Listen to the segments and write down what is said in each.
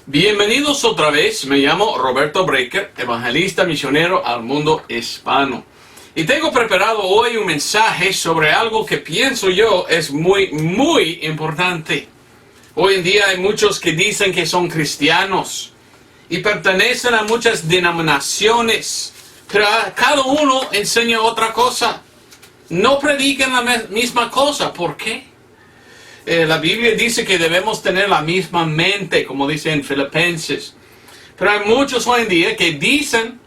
Bienvenidos otra vez, me llamo Roberto Breaker, evangelista misionero al mundo hispano. Y tengo preparado hoy un mensaje sobre algo que pienso yo es muy importante. Hoy en día hay muchos que dicen que son cristianos y pertenecen a muchas denominaciones, pero cada uno enseña otra cosa. No predican la misma cosa. ¿Por qué? La Biblia dice que debemos tener la misma mente, como dice en Filipenses. Pero hay muchos hoy en día que dicen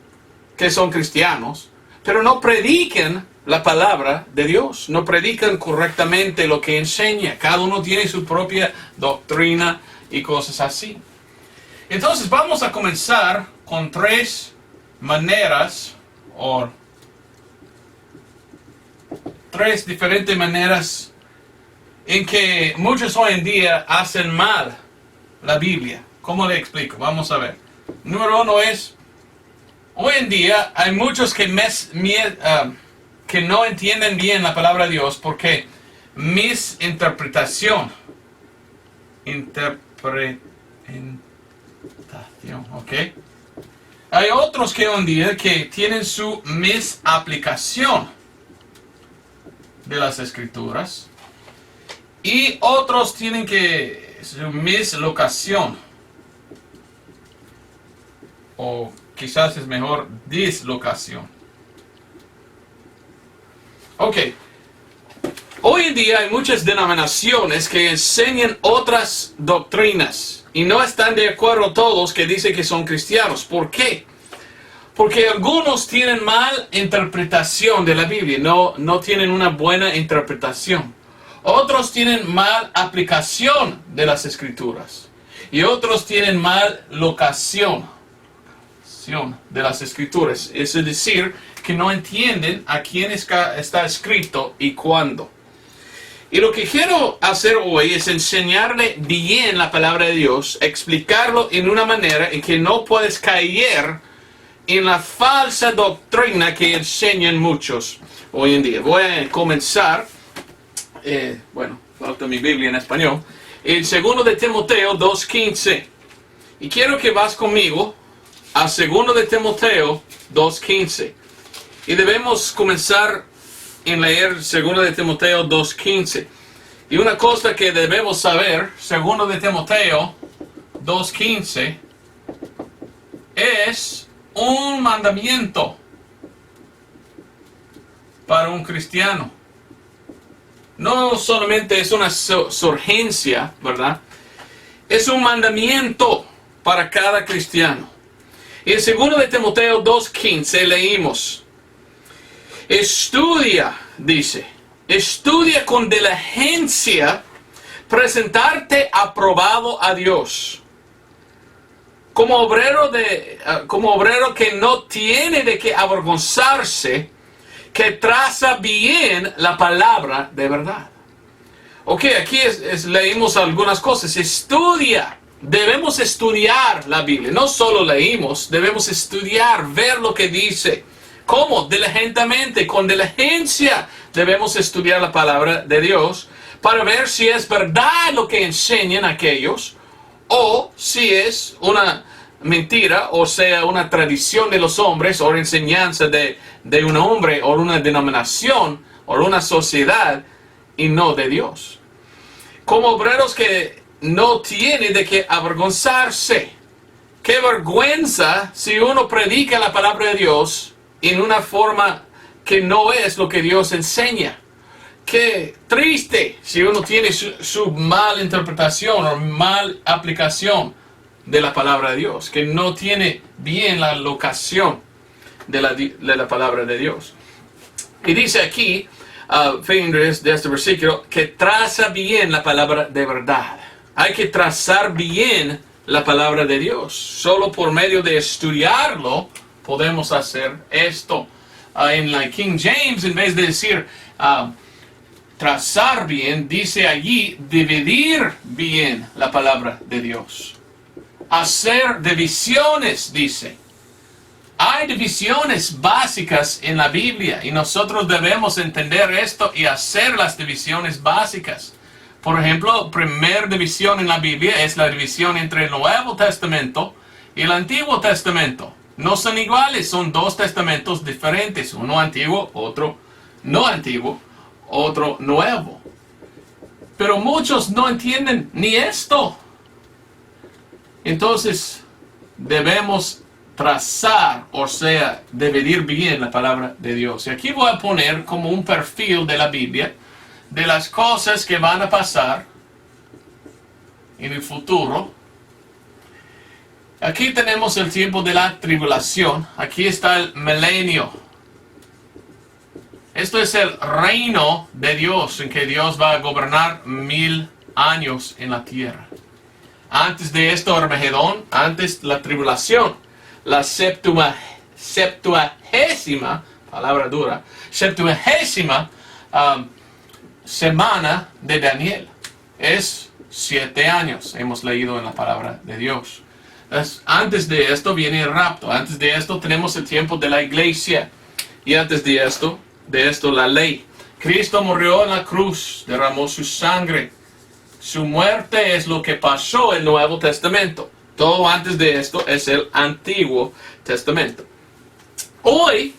que son cristianos, pero no predican la palabra de Dios. No predican correctamente lo que enseña. Cada uno tiene su propia doctrina y cosas así. Entonces vamos a comenzar con tres maneras, o tres diferentes maneras en que muchos hoy en día hacen mal la Biblia. ¿Cómo le explico? Vamos a ver. Número uno es, hoy en día hay muchos que no entienden bien la palabra de Dios porque misinterpretación. ¿Ok? Hay otros que hoy en día que tienen su misaplicación de las Escrituras. Y otros tienen que su mislocación. O quizás es mejor dislocación. Ok. Hoy en día hay muchas denominaciones que enseñan otras doctrinas. Y no están de acuerdo todos que dicen que son cristianos. ¿Por qué? Porque algunos tienen mal interpretación de la Biblia. No tienen una buena interpretación. Otros tienen mal aplicación de las Escrituras. Y otros tienen mal locación de las Escrituras. Es decir, que no entienden a quién está escrito y cuándo. Y lo que quiero hacer hoy es enseñarle bien la palabra de Dios, explicarlo en una manera en que no puedes caer en la falsa doctrina que enseñan muchos hoy en día. Voy a comenzar. Falta mi Biblia en español. El 2 de Timoteo 2:15. Y quiero que vas conmigo a 2 de Timoteo 2:15. Y debemos comenzar en leer 2 de Timoteo 2:15. Y una cosa que debemos saber, 2 de Timoteo 2:15, es un mandamiento para un cristiano. No solamente es una surgencia, ¿verdad? Es un mandamiento para cada cristiano. Y en 2 de Timoteo 2:15 leímos: estudia con diligencia presentarte aprobado a Dios, como obrero que no tiene de qué avergonzarse, que traza bien la palabra de verdad. Ok, aquí leímos algunas cosas. Debemos estudiar la Biblia. No solo leímos, debemos estudiar, ver lo que dice. ¿Cómo? Diligentemente, con diligencia debemos estudiar la palabra de Dios para ver si es verdad lo que enseñan aquellos o si es una mentira, o sea, una tradición de los hombres o enseñanza de un hombre o una denominación o una sociedad y no de Dios. Como obreros que no tienen de qué avergonzarse. Qué vergüenza si uno predica la palabra de Dios en una forma que no es lo que Dios enseña. Qué triste si uno tiene su mal interpretación o mal aplicación de la palabra de Dios, que no tiene bien la locación de la palabra de Dios. Y dice aquí, fin de este versículo, que traza bien la palabra de verdad. Hay que trazar bien la palabra de Dios. Solo por medio de estudiarlo podemos hacer esto. En la King James, en vez de decir trazar bien, dice allí dividir bien la palabra de Dios. Hacer divisiones, dice. Hay divisiones básicas en la Biblia y nosotros debemos entender esto y hacer las divisiones básicas Por ejemplo, primera división en la Biblia es la división entre el Nuevo Testamento y el Antiguo Testamento. No son iguales, son dos testamentos diferentes, uno antiguo, otro no antiguo, otro nuevo. Pero muchos no entienden ni esto. Entonces, debemos trazar, o sea, dividir bien la palabra de Dios. Y aquí voy a poner como un perfil de la Biblia, de las cosas que van a pasar en el futuro. Aquí tenemos el tiempo de la tribulación. Aquí está el milenio. Esto es el reino de Dios, en que Dios va a gobernar 1000 años en la tierra. Antes de esto, Armagedón, antes la tribulación, la septuagésima, palabra dura, septuagésima semana de Daniel. Es 7 años, hemos leído en la palabra de Dios. Antes de esto viene el rapto, antes de esto tenemos el tiempo de la iglesia, y antes de esto la ley. Cristo murió en la cruz, derramó su sangre. Su muerte es lo que pasó en el Nuevo Testamento. Todo antes de esto es el Antiguo Testamento. Hoy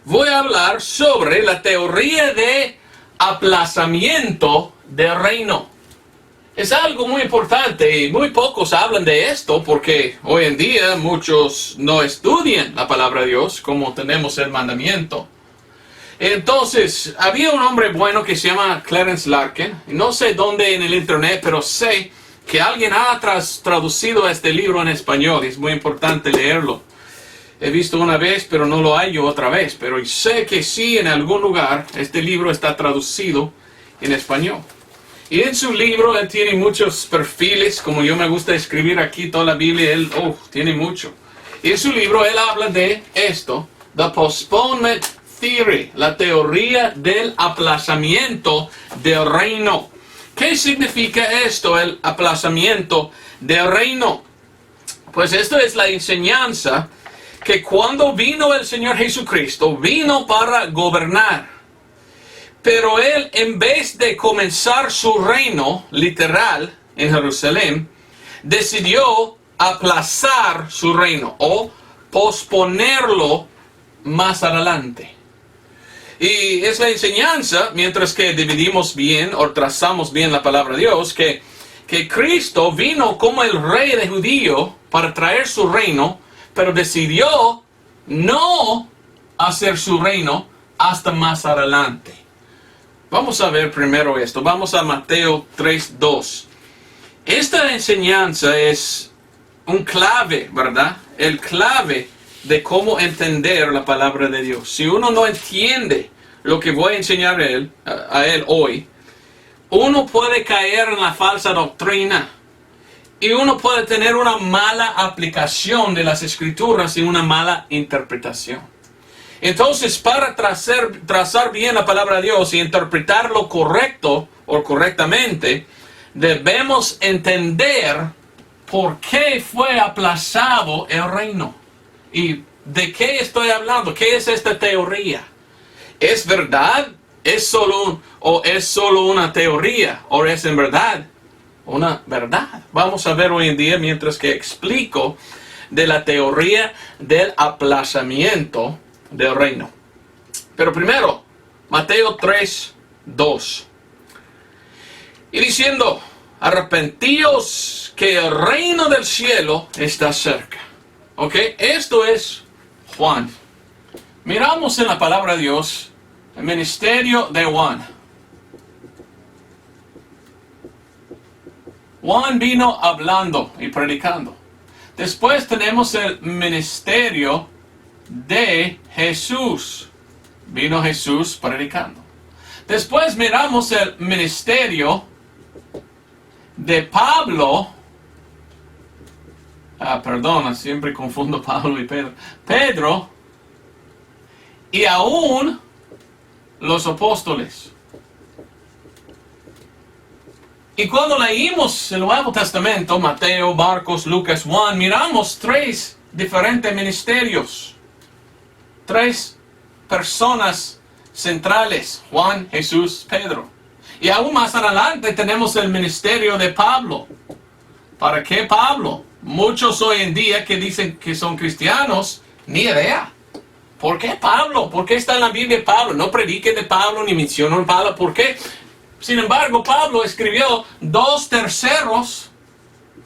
voy a hablar sobre la teoría de aplazamiento del reino. Es algo muy importante y muy pocos hablan de esto porque hoy en día muchos no estudian la palabra de Dios como tenemos el mandamiento. Entonces, había un hombre bueno que se llama Clarence Larkin. No sé dónde en el internet, pero sé que alguien ha traducido este libro en español. Es muy importante leerlo. He visto una vez, pero no lo hallo otra vez. Pero sé que sí, en algún lugar, este libro está traducido en español. Y en su libro, él tiene muchos perfiles. Como yo me gusta escribir aquí toda la Biblia, él tiene mucho. Y en su libro, él habla de esto, The Postponement Theory, la teoría del aplazamiento del reino. ¿Qué significa esto, el aplazamiento del reino? Pues esto es la enseñanza que cuando vino el Señor Jesucristo, vino para gobernar. Pero Él, en vez de comenzar su reino literal en Jerusalén, decidió aplazar su reino o posponerlo más adelante. Y es la enseñanza, mientras que dividimos bien o trazamos bien la palabra de Dios, que Cristo vino como el rey de judío para traer su reino, pero decidió no hacer su reino hasta más adelante. Vamos a ver primero esto. Vamos a Mateo 3:2. Esta enseñanza es un clave, ¿verdad? El clave de cómo entender la palabra de Dios. Si uno no entiende lo que voy a enseñar a él hoy, uno puede caer en la falsa doctrina y uno puede tener una mala aplicación de las escrituras y una mala interpretación. Entonces, para trazar bien la palabra de Dios y interpretarlo correcto o correctamente, debemos entender por qué fue aplazado el reino. ¿Y de qué estoy hablando? ¿Qué es esta teoría? ¿Es verdad? ¿Es solo una teoría? ¿O es en verdad una verdad? Vamos a ver hoy en día mientras que explico de la teoría del aplazamiento del reino. Pero primero, Mateo 3:2. Y diciendo, arrepentíos que el reino del cielo está cerca. ¿Ok? Esto es Juan. Miramos en la palabra de Dios el ministerio de Juan. Juan vino hablando y predicando. Después tenemos el ministerio de Jesús. Vino Jesús predicando. Después miramos el ministerio de Pablo. Perdona, siempre confundo Pablo y Pedro. Pedro y aún los apóstoles. Y cuando leímos el Nuevo Testamento, Mateo, Marcos, Lucas, Juan, miramos 3 diferentes ministerios. 3 personas centrales, Juan, Jesús, Pedro. Y aún más adelante tenemos el ministerio de Pablo. ¿Para qué Pablo? Muchos hoy en día que dicen que son cristianos, ni idea. ¿Por qué Pablo? ¿Por qué está en la Biblia Pablo? No prediquen de Pablo ni mencionan Pablo. ¿Por qué? Sin embargo, Pablo escribió 2/3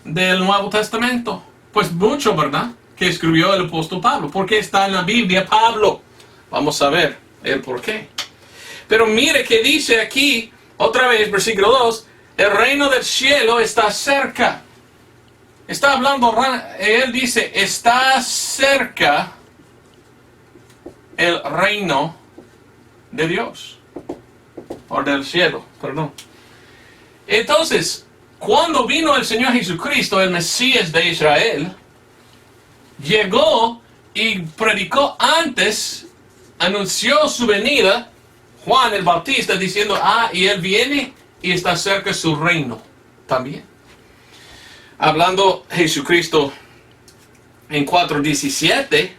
del Nuevo Testamento. Pues mucho, ¿verdad? Que escribió el apóstol Pablo. ¿Por qué está en la Biblia Pablo? Vamos a ver el por qué. Pero mire que dice aquí, otra vez, versículo 2, el reino del cielo está cerca. Está hablando, él dice, está cerca el reino de Dios. O del cielo, perdón. Entonces, cuando vino el Señor Jesucristo, el Mesías de Israel, llegó y predicó antes, anunció su venida, Juan el Bautista, diciendo, y él viene y está cerca su reino también. Hablando Jesucristo en 4:17,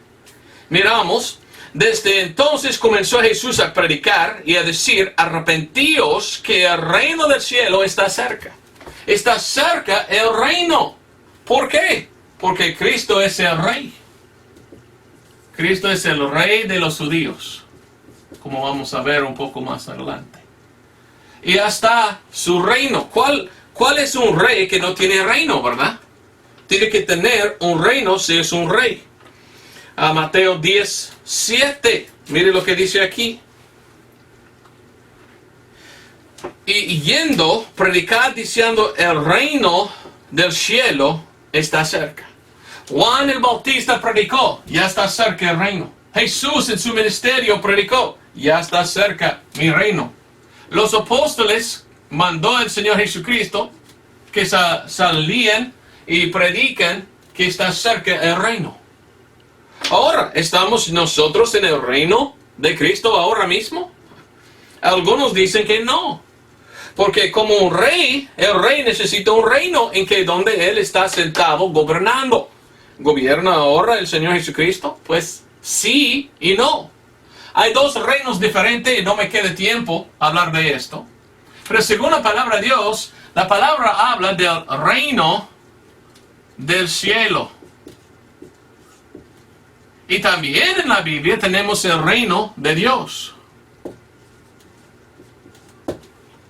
miramos, desde entonces comenzó Jesús a predicar y a decir, arrepentíos que el reino del cielo está cerca. Está cerca el reino. ¿Por qué? Porque Cristo es el rey. Cristo es el rey de los judíos, como vamos a ver un poco más adelante. Y hasta su reino. ¿Cuál es un rey que no tiene reino, verdad? Tiene que tener un reino si es un rey. A Mateo 10:7. Mire lo que dice aquí. Y yendo, predicar diciendo, el reino del cielo está cerca. Juan el Bautista predicó, ya está cerca el reino. Jesús en su ministerio predicó, ya está cerca mi reino. Los apóstoles mandó el Señor Jesucristo que salían y predican que está cerca el reino. Ahora, ¿estamos nosotros en el reino de Cristo ahora mismo? Algunos dicen que no. Porque como un rey, el rey necesita un reino en que donde él está sentado gobernando. ¿Gobierna ahora el Señor Jesucristo? Pues sí y no. Hay dos reinos diferentes y no me queda tiempo hablar de esto. Pero según la palabra de Dios, la palabra habla del reino del cielo. Y también en la Biblia tenemos el reino de Dios.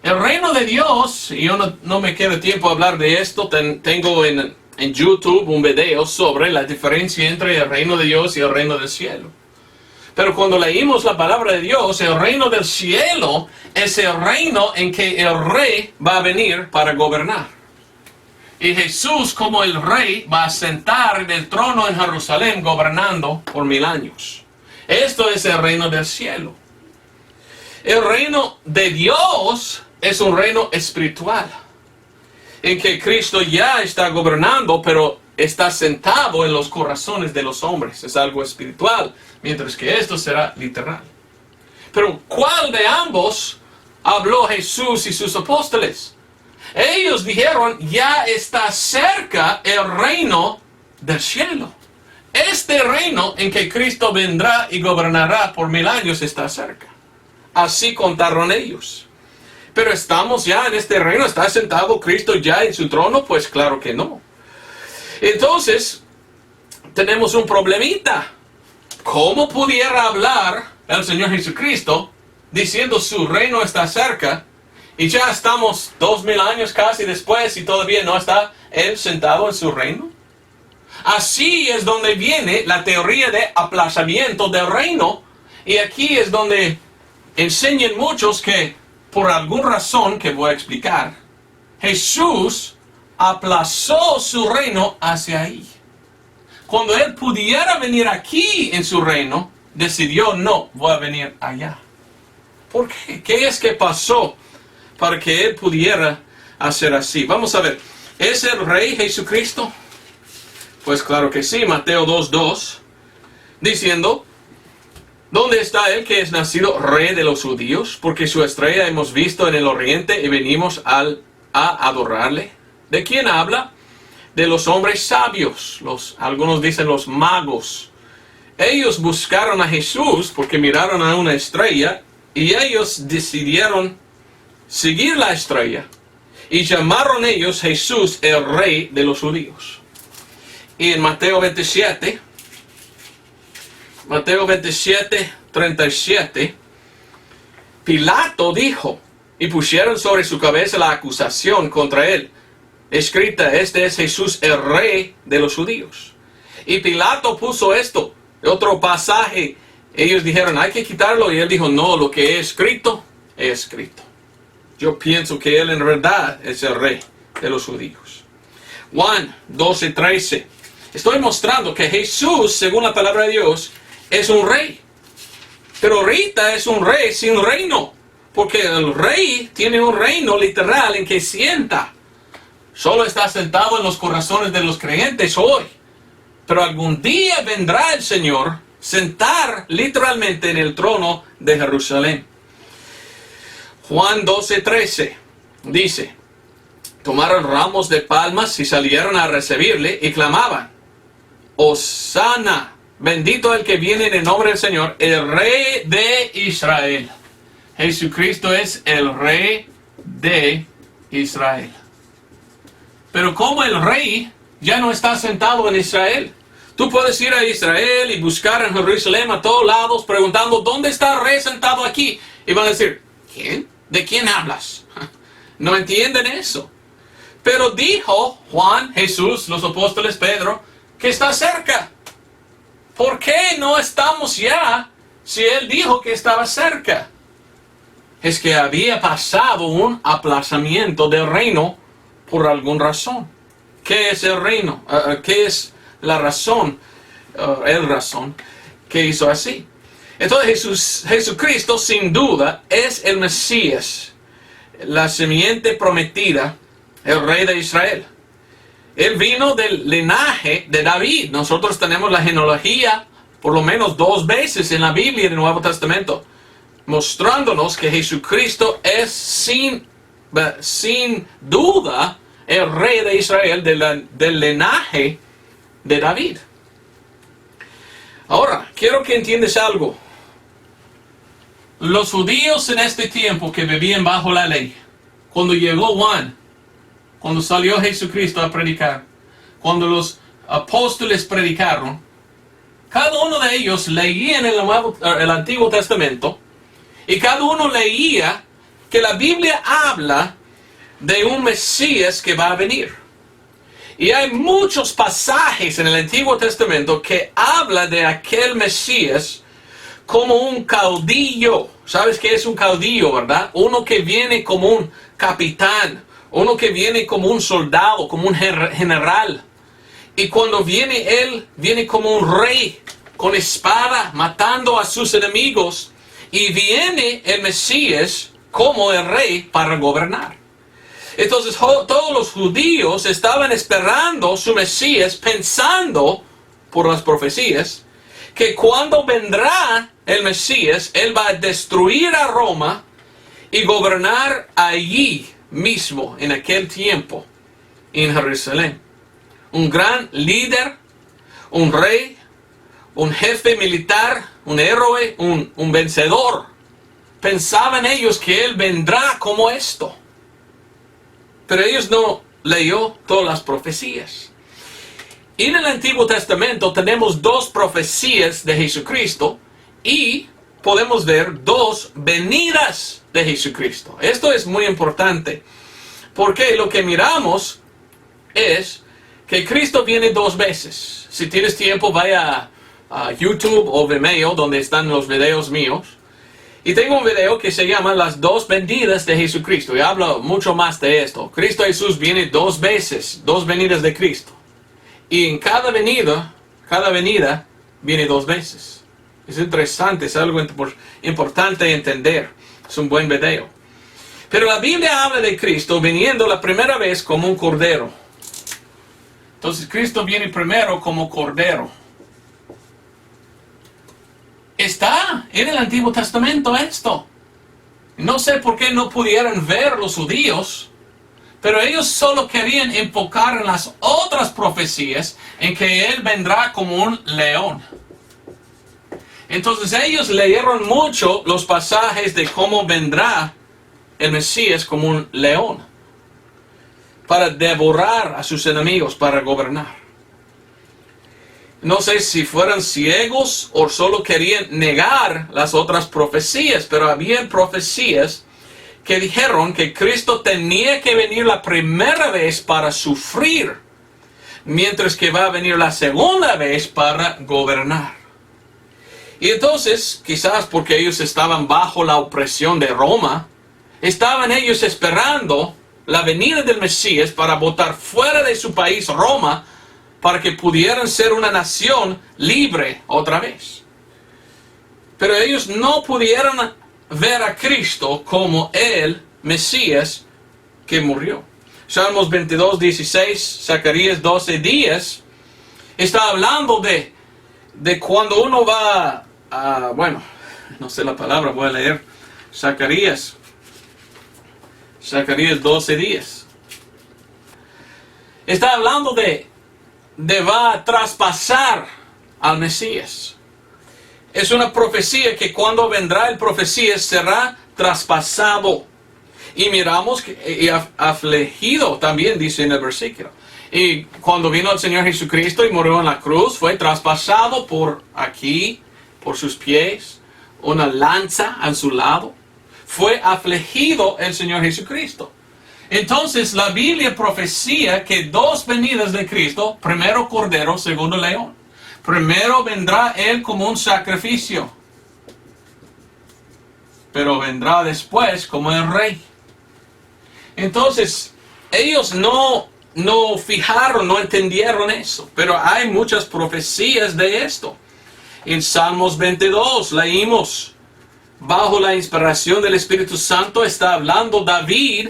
El reino de Dios, y yo no me queda tiempo hablar de esto, tengo en YouTube un video sobre la diferencia entre el reino de Dios y el reino del cielo. Pero cuando leímos la palabra de Dios, el reino del cielo es el reino en que el rey va a venir para gobernar. Y Jesús, como el rey, va a sentar en el trono en Jerusalén gobernando por 1000 años. Esto es el reino del cielo. El reino de Dios es un reino espiritual, en que Cristo ya está gobernando, pero está sentado en los corazones de los hombres. Es algo espiritual, mientras que esto será literal. Pero ¿cuál de ambos habló Jesús y sus apóstoles? Ellos dijeron, ya está cerca el reino del cielo. Este reino en que Cristo vendrá y gobernará por 1000 años está cerca. Así contaron ellos. Pero ¿estamos ya en este reino? ¿Está sentado Cristo ya en su trono? Pues claro que no. Entonces, tenemos un problemita. ¿Cómo pudiera hablar el Señor Jesucristo diciendo su reino está cerca? Y ya estamos 2000 años casi después y todavía no está Él sentado en su reino. Así es donde viene la teoría de aplazamiento del reino. Y aquí es donde enseñan muchos que por alguna razón que voy a explicar, Jesús aplazó su reino hacia ahí. Cuando Él pudiera venir aquí en su reino, decidió no, voy a venir allá. ¿Por qué? ¿Qué es que pasó para que Él pudiera hacer así? Vamos a ver, ¿es el rey Jesucristo? Pues claro que sí, Mateo 2:2, diciendo, ¿dónde está Él que es nacido rey de los judíos? Porque su estrella hemos visto en el oriente y venimos a adorarle. ¿De quién habla? De los hombres sabios, algunos dicen los magos. Ellos buscaron a Jesús porque miraron a una estrella y ellos decidieron seguir la estrella, y llamaron ellos Jesús el Rey de los judíos. Y en Mateo 27, 37, Pilato dijo, y pusieron sobre su cabeza la acusación contra él, escrita, este es Jesús el Rey de los judíos. Y Pilato puso esto, otro pasaje, ellos dijeron, hay que quitarlo, y él dijo, no, lo que he escrito, he escrito. Yo pienso que él en verdad es el Rey de los judíos. Juan 12:13. Estoy mostrando que Jesús, según la palabra de Dios, es un rey. Pero ahorita es un rey sin reino. Porque el rey tiene un reino literal en que sienta. Solo está sentado en los corazones de los creyentes hoy. Pero algún día vendrá el Señor sentar literalmente en el trono de Jerusalén. Juan 12:13 dice, tomaron ramos de palmas y salieron a recibirle y clamaban, Hosana, bendito el que viene en el nombre del Señor, el Rey de Israel. Jesucristo es el Rey de Israel. Pero como el Rey ya no está sentado en Israel, tú puedes ir a Israel y buscar en Jerusalén a todos lados preguntando, ¿dónde está el Rey sentado aquí? Y van a decir, ¿quién? ¿De quién hablas? No entienden eso. Pero dijo Juan, Jesús, los apóstoles, Pedro, que está cerca. ¿Por qué no estamos ya si él dijo que estaba cerca? Es que había pasado un aplazamiento del reino por alguna razón. ¿Qué es el reino? ¿Qué es la razón? El razón que hizo así. Entonces Jesucristo sin duda es el Mesías, la simiente prometida, el Rey de Israel. Él vino del linaje de David. Nosotros tenemos la genealogía por lo menos 2 veces en la Biblia del Nuevo Testamento, mostrándonos que Jesucristo es sin duda el Rey de Israel del linaje de David. Ahora, quiero que entiendas algo. Los judíos en este tiempo que vivían bajo la ley, cuando llegó Juan, cuando salió Jesucristo a predicar, cuando los apóstoles predicaron, cada uno de ellos leía en el Antiguo Testamento, y cada uno leía que la Biblia habla de un Mesías que va a venir. Y hay muchos pasajes en el Antiguo Testamento que habla de aquel Mesías como un caudillo. ¿Sabes qué es un caudillo, verdad? Uno que viene como un capitán, uno que viene como un soldado, como un general. Y cuando viene él, viene como un rey, con espada, matando a sus enemigos. Y viene el Mesías como el rey para gobernar. Entonces todos los judíos estaban esperando su Mesías, pensando por las profecías, que cuando vendrá el Mesías, él va a destruir a Roma y gobernar allí mismo, en aquel tiempo, en Jerusalén. Un gran líder, un rey, un jefe militar, un héroe, un vencedor. Pensaban ellos que él vendrá como esto. Pero ellos no leyó todas las profecías. En el Antiguo Testamento tenemos 2 profecías de Jesucristo y podemos ver 2 venidas de Jesucristo. Esto es muy importante porque lo que miramos es que Cristo viene 2 veces. Si tienes tiempo, vaya a YouTube o Vimeo, donde están los videos míos. Y tengo un video que se llama Las 2 venidas de Jesucristo. Y hablo mucho más de esto. Cristo Jesús viene 2 veces, 2 venidas de Cristo. Y en cada venida viene 2 veces. Es interesante, es algo importante entender. Es un buen video. Pero la Biblia habla de Cristo viniendo la primera vez como un cordero. Entonces Cristo viene primero como cordero. Está en el Antiguo Testamento esto. No sé por qué no pudieran ver los judíos, pero ellos solo querían enfocar en las otras profecías en que Él vendrá como un león. Entonces ellos leyeron mucho los pasajes de cómo vendrá el Mesías como un león para devorar a sus enemigos, para gobernar. No sé si fueran ciegos o solo querían negar las otras profecías, pero había profecías que dijeron que Cristo tenía que venir la primera vez para sufrir, mientras que va a venir la segunda vez para gobernar. Y entonces, quizás porque ellos estaban bajo la opresión de Roma, estaban ellos esperando la venida del Mesías para botar fuera de su país Roma, para que pudieran ser una nación libre otra vez. Pero ellos no pudieron ver a Cristo como el Mesías que murió. Salmos 22, 16, Zacarías 12, 10, está hablando de cuando uno va a, bueno, no sé la palabra, voy a leer Zacarías 12, 10. Está hablando de va a traspasar al Mesías. Es una profecía que cuando vendrá el Mesías será traspasado. Y miramos que afligido también dice en el versículo. Y cuando vino el Señor Jesucristo y murió en la cruz, fue traspasado por aquí, por sus pies, una lanza a su lado. Fue afligido el Señor Jesucristo. Entonces la Biblia profecía que dos venidas de Cristo, primero cordero, segundo león. Primero vendrá Él como un sacrificio, pero vendrá después como el rey. Entonces ellos no fijaron, no entendieron eso, pero hay muchas profecías de esto. En Salmos 22 leímos, bajo la inspiración del Espíritu Santo está hablando David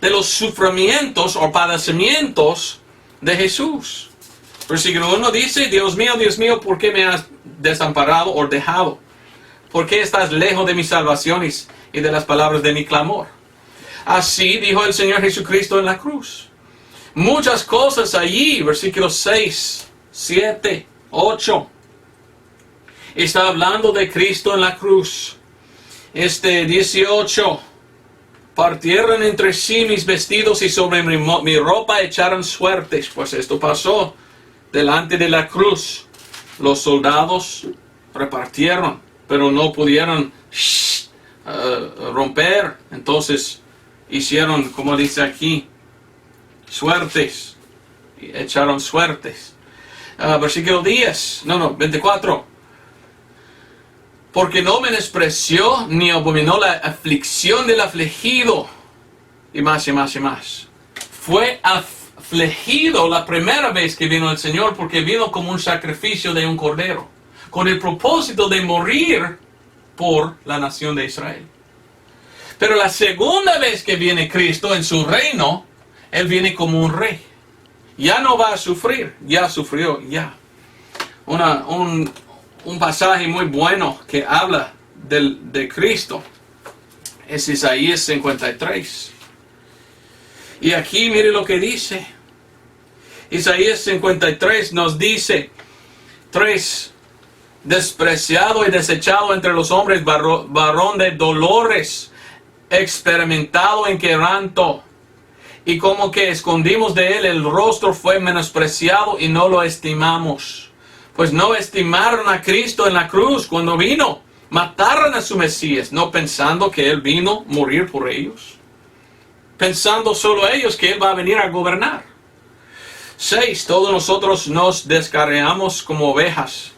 de los sufrimientos o padecimientos de Jesús. Versículo 1 dice, Dios mío, ¿por qué me has desamparado o dejado? ¿Por qué estás lejos de mis salvaciones y de las palabras de mi clamor? Así dijo el Señor Jesucristo en la cruz. Muchas cosas allí, versículos 6, 7, 8. Está hablando de Cristo en la cruz. 18. Partieron entre sí mis vestidos y sobre mi ropa echaron suertes. Pues esto pasó delante de la cruz. Los soldados repartieron, pero no pudieron romper. Entonces hicieron, como dice aquí, suertes. Echaron suertes. Versículo 24. Porque no menospreció ni abominó la aflicción del afligido. Y más y más y más. Fue afligido la primera vez que vino el Señor, porque vino como un sacrificio de un cordero, con el propósito de morir por la nación de Israel. Pero la segunda vez que viene Cristo en su reino, Él viene como un rey. Ya no va a sufrir, ya sufrió, ya. Un pasaje muy bueno que habla de Cristo es Isaías 53. Y aquí mire lo que dice. Isaías 53 nos dice, 3. Despreciado y desechado entre los hombres, varón de dolores, experimentado en quebranto. Y como que escondimos de él el rostro, fue menospreciado y no lo estimamos. Pues no estimaron a Cristo en la cruz cuando vino. Mataron a su Mesías, no pensando que Él vino a morir por ellos. Pensando solo ellos que Él va a venir a gobernar. 6. Todos nosotros nos descarriamos como ovejas.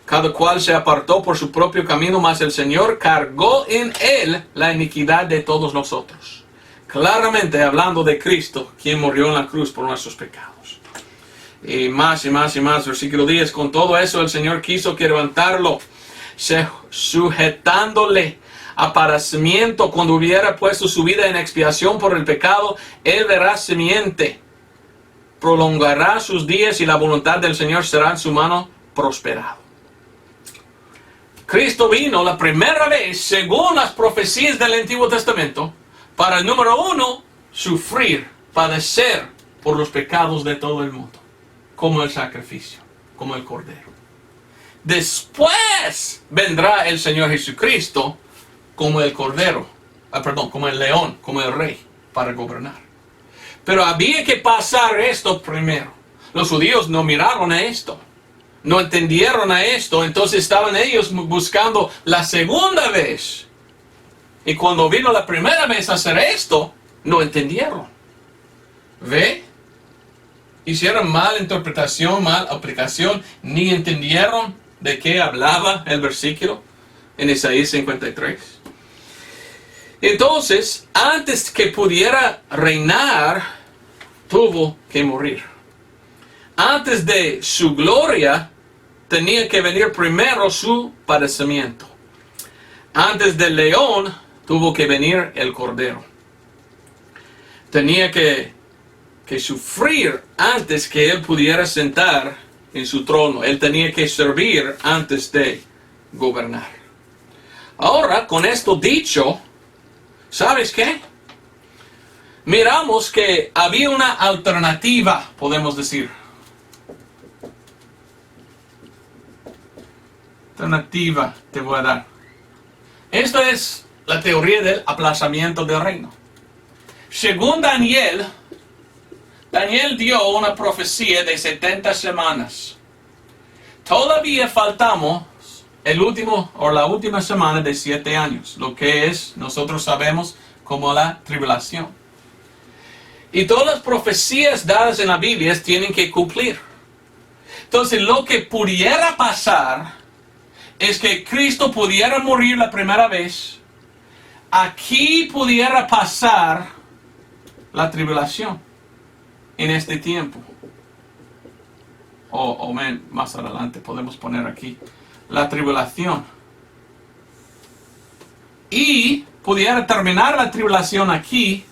Cada cual se apartó por su propio camino, mas el Señor cargó en Él la iniquidad de todos nosotros. Claramente hablando de Cristo, quien murió en la cruz por nuestros pecados. Y más y más y más, versículo 10, con todo eso el Señor quiso quebrantarlo, sujetándole a padecimiento. Cuando hubiera puesto su vida en expiación por el pecado, Él verá simiente, prolongará sus días y la voluntad del Señor será en su mano prosperado. Cristo vino la primera vez, según las profecías del Antiguo Testamento, para, número 1, sufrir, padecer por los pecados de todo el mundo. Como el sacrificio, como el cordero. Después vendrá el Señor Jesucristo como el cordero como el león, como el rey, para gobernar. Pero había que pasar esto primero. Los judíos no miraron a esto, no entendieron a esto, entonces estaban ellos buscando la segunda vez. Y cuando vino la primera vez a hacer esto, no entendieron. ¿Ve? Hicieron mal interpretación, mal aplicación, ni entendieron de qué hablaba el versículo en Isaías 53. Entonces, antes que pudiera reinar, tuvo que morir. Antes de su gloria, tenía que venir primero su padecimiento. Antes del león, tuvo que venir el cordero. Tenía que sufrir antes que él pudiera sentar en su trono. Él tenía que servir antes de gobernar. Ahora, con esto dicho, ¿sabes qué? Miramos que había una alternativa, podemos decir. Alternativa te voy a dar. Esta es la teoría del aplazamiento del reino. Según Daniel dio una profecía de 70 semanas. Todavía faltamos la última semana de 7 años, lo que es, nosotros sabemos, como la tribulación. Y todas las profecías dadas en la Biblia tienen que cumplir. Entonces, lo que pudiera pasar es que Cristo pudiera morir la primera vez, aquí pudiera pasar la tribulación en este tiempo. O más adelante podemos poner aquí la tribulación. Y pudiera terminar la tribulación aquí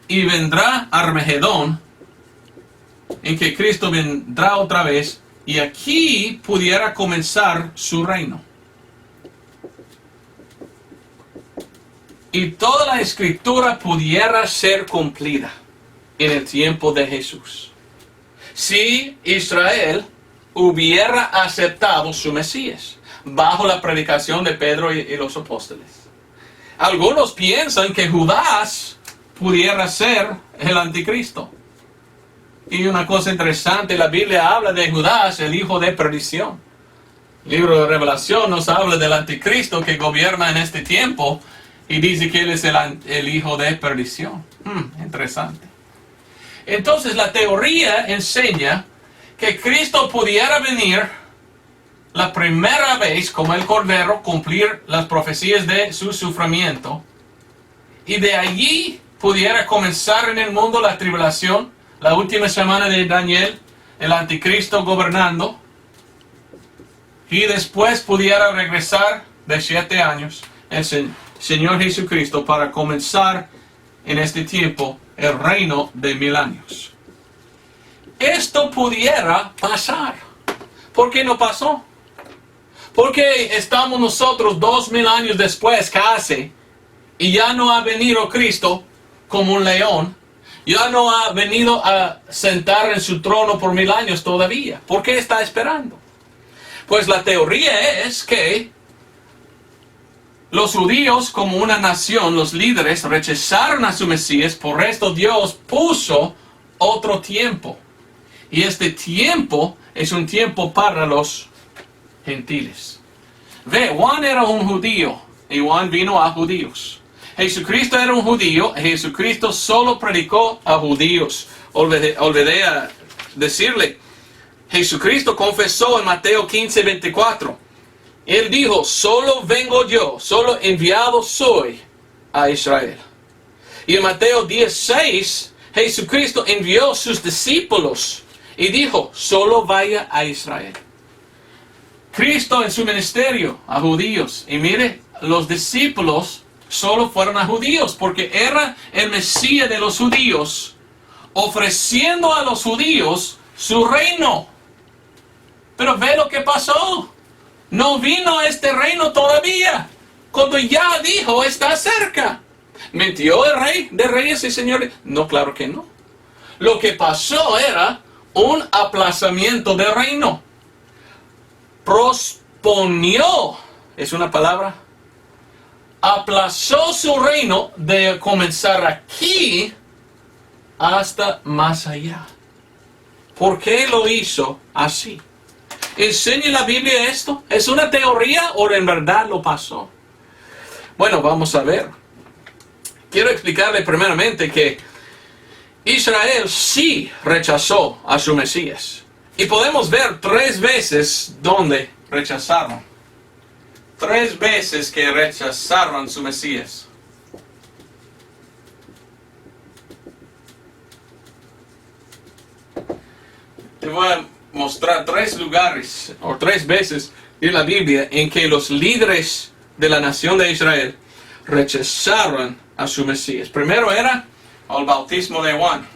y vendrá Armagedón, en que Cristo vendrá otra vez y aquí pudiera comenzar su reino. Y toda la escritura pudiera ser cumplida en el tiempo de Jesús, si Israel hubiera aceptado su Mesías, bajo la predicación de Pedro y los apóstoles. Algunos piensan que Judas pudiera ser el anticristo. Y una cosa interesante, la Biblia habla de Judas, el hijo de perdición. El libro de Revelación nos habla del anticristo que gobierna en este tiempo y dice que él es el hijo de perdición. Interesante. Entonces la teoría enseña que Cristo pudiera venir la primera vez como el Cordero, cumplir las profecías de su sufrimiento, y de allí pudiera comenzar en el mundo la tribulación, la última semana de Daniel, el anticristo gobernando, y después pudiera regresar de 7 años el Señor Jesucristo para comenzar en este tiempo el reino de 1000 años. Esto pudiera pasar. ¿Por qué no pasó? Porque estamos nosotros 2000 años después casi, y ya no ha venido Cristo como un león, ya no ha venido a sentar en su trono por 1000 años todavía. ¿Por qué está esperando? Pues la teoría es que los judíos como una nación, los líderes, rechazaron a su Mesías, por esto Dios puso otro tiempo. Y este tiempo es un tiempo para los gentiles. Ve, Juan era un judío y Juan vino a judíos. Jesucristo era un judío y Jesucristo solo predicó a judíos. Olvidé a decirle, Jesucristo confesó en Mateo 15:24. Él dijo, solo vengo yo, solo enviado soy a Israel. Y en Mateo 10:6, Jesucristo envió sus discípulos y dijo, solo vaya a Israel. Cristo en su ministerio a judíos. Y mire, los discípulos solo fueron a judíos porque era el Mesías de los judíos, ofreciendo a los judíos su reino. Pero ve lo que pasó. No vino este reino todavía, cuando ya dijo, está cerca. ¿Mintió el rey de reyes y señores? No, claro que no. Lo que pasó era un aplazamiento del reino. Posponió, es una palabra. aplazó su reino de comenzar aquí hasta más allá. ¿Por qué lo hizo así? ¿Enseña la Biblia esto? ¿Es una teoría o en verdad lo pasó? Bueno, vamos a ver. Quiero explicarle primeramente que Israel sí rechazó a su Mesías. Y podemos ver 3 veces donde rechazaron. 3 veces que rechazaron su Mesías. Te voy a mostrar 3 lugares o 3 veces en la Biblia en que los líderes de la nación de Israel rechazaron a su Mesías. Primero era el bautismo de Juan.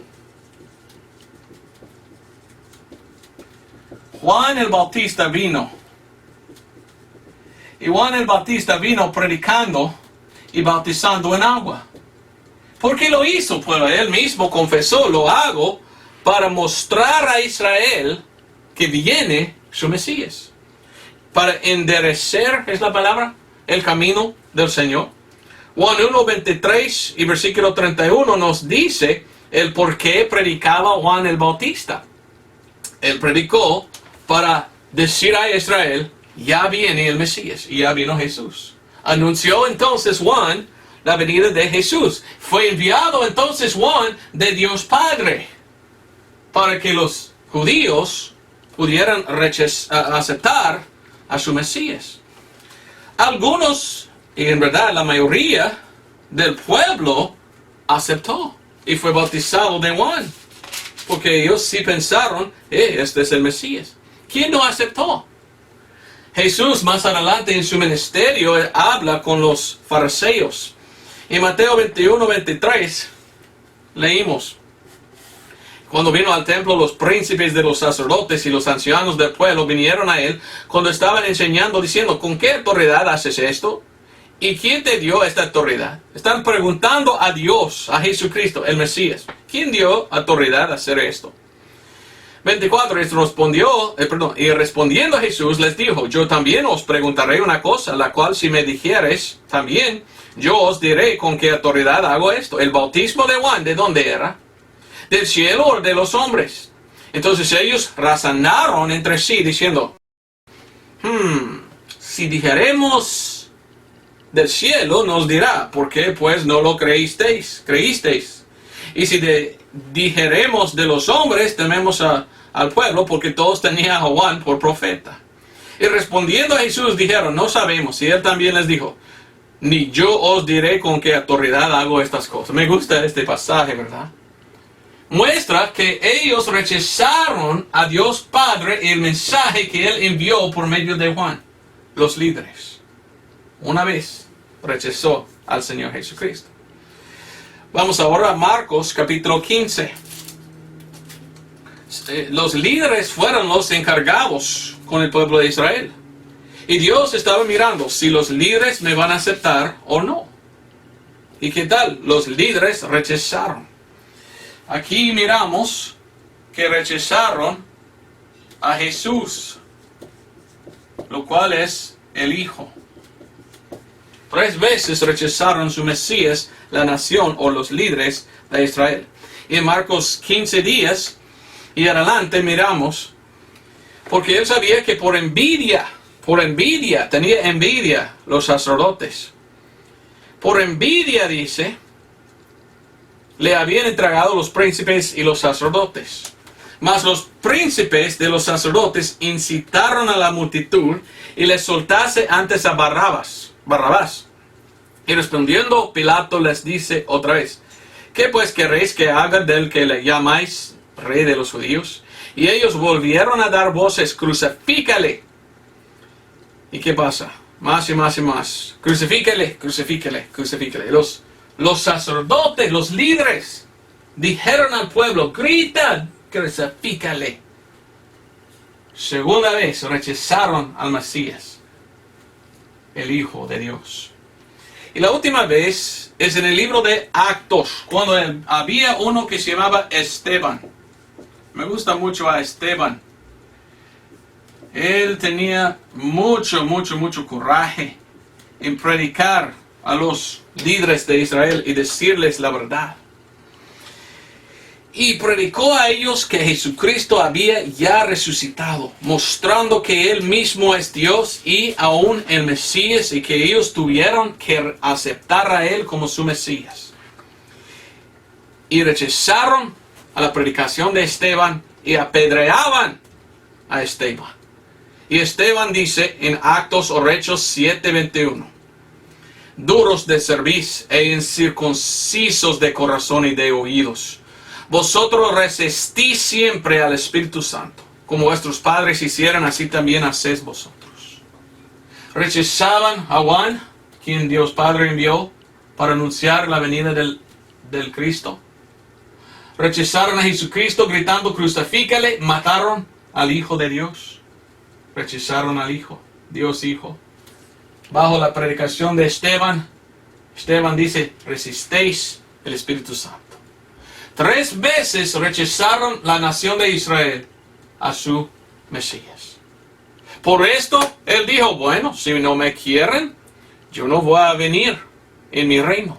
Juan el Bautista vino. Y Juan el Bautista vino predicando y bautizando en agua. ¿Por qué lo hizo? Pues él mismo confesó, lo hago para mostrar a Israel que viene su Mesías. Para enderecer, es la palabra, el camino del Señor. Juan 1:23 y versículo 31 nos dice el por qué predicaba Juan el Bautista. Él predicó para decir a Israel, ya viene el Mesías, y ya vino Jesús. Anunció entonces Juan la venida de Jesús. Fue enviado entonces Juan de Dios Padre, para que los judíos pudieran aceptar a su Mesías. Algunos, y en verdad la mayoría del pueblo, aceptó y fue bautizado de Juan, porque ellos sí pensaron, este es el Mesías. ¿Quién no aceptó? Jesús más adelante en su ministerio habla con los fariseos. En Mateo 21:23 leímos: cuando vino al templo, los príncipes de los sacerdotes y los ancianos del pueblo vinieron a él cuando estaban enseñando, diciendo, ¿con qué autoridad haces esto? ¿Y quién te dio esta autoridad? Están preguntando a Dios, a Jesucristo, el Mesías. ¿Quién dio autoridad a hacer esto? 24, y respondiendo Jesús les dijo, yo también os preguntaré una cosa, la cual si me dijeres también, yo os diré con qué autoridad hago esto. El bautismo de Juan, ¿de dónde era? ¿Del cielo o de los hombres? Entonces ellos razonaron entre sí diciendo, si dijeremos del cielo, nos dirá, ¿por qué pues no lo creísteis? Y si dijeremos de los hombres, tememos al pueblo, porque todos tenían a Juan por profeta. Y respondiendo a Jesús dijeron, no sabemos. Y él también les dijo, ni yo os diré con qué autoridad hago estas cosas. Me gusta este pasaje, ¿verdad? Muestra que ellos rechazaron a Dios Padre y el mensaje que Él envió por medio de Juan, los líderes. Una vez rechazó al Señor Jesucristo. Vamos ahora a Marcos capítulo 15. Los líderes fueron los encargados con el pueblo de Israel. Y Dios estaba mirando si los líderes me van a aceptar o no. ¿Y qué tal? Los líderes rechazaron. Aquí miramos que rechazaron a Jesús, lo cual es el Hijo. 3 veces rechazaron su Mesías, la nación o los líderes de Israel. Y en Marcos 15 días y adelante miramos, porque él sabía que por envidia, tenía envidia los sacerdotes. Por envidia, dice, le habían entregado los príncipes y los sacerdotes. Mas los príncipes de los sacerdotes incitaron a la multitud y les soltase antes a Barrabás. Y respondiendo Pilato les dice otra vez, ¿qué pues queréis que haga del que le llamáis rey de los judíos? Y ellos volvieron a dar voces, crucifícale. ¿Y qué pasa? Más y más y más. Crucifícale. Los sacerdotes, los líderes, dijeron al pueblo, grita, crucifícale. Segunda vez rechazaron al Mesías, el Hijo de Dios. Y la última vez es en el libro de Actos, cuando había uno que se llamaba Esteban. Me gusta mucho a Esteban. Él tenía mucho coraje en predicar a los líderes de Israel y decirles la verdad. Y predicó a ellos que Jesucristo había ya resucitado, mostrando que Él mismo es Dios y aún el Mesías, y que ellos tuvieron que aceptar a Él como su Mesías. Y rechazaron a la predicación de Esteban y apedreaban a Esteban. Y Esteban dice en Actos o Hechos 7:21: duros de cerviz e incircuncisos de corazón y de oídos, vosotros resistís siempre al Espíritu Santo, como vuestros padres hicieron, así también hacéis vosotros. Rechazaban a Juan, quien Dios Padre envió para anunciar la venida del Cristo. Rechazaron a Jesucristo gritando: crucifícale. Mataron al Hijo de Dios. Rechazaron al Hijo, Dios Hijo. Bajo la predicación de Esteban, Esteban dice: resistéis el Espíritu Santo. 3 veces rechazaron la nación de Israel a su Mesías. Por esto, Él dijo: bueno, si no me quieren, yo no voy a venir en mi reino.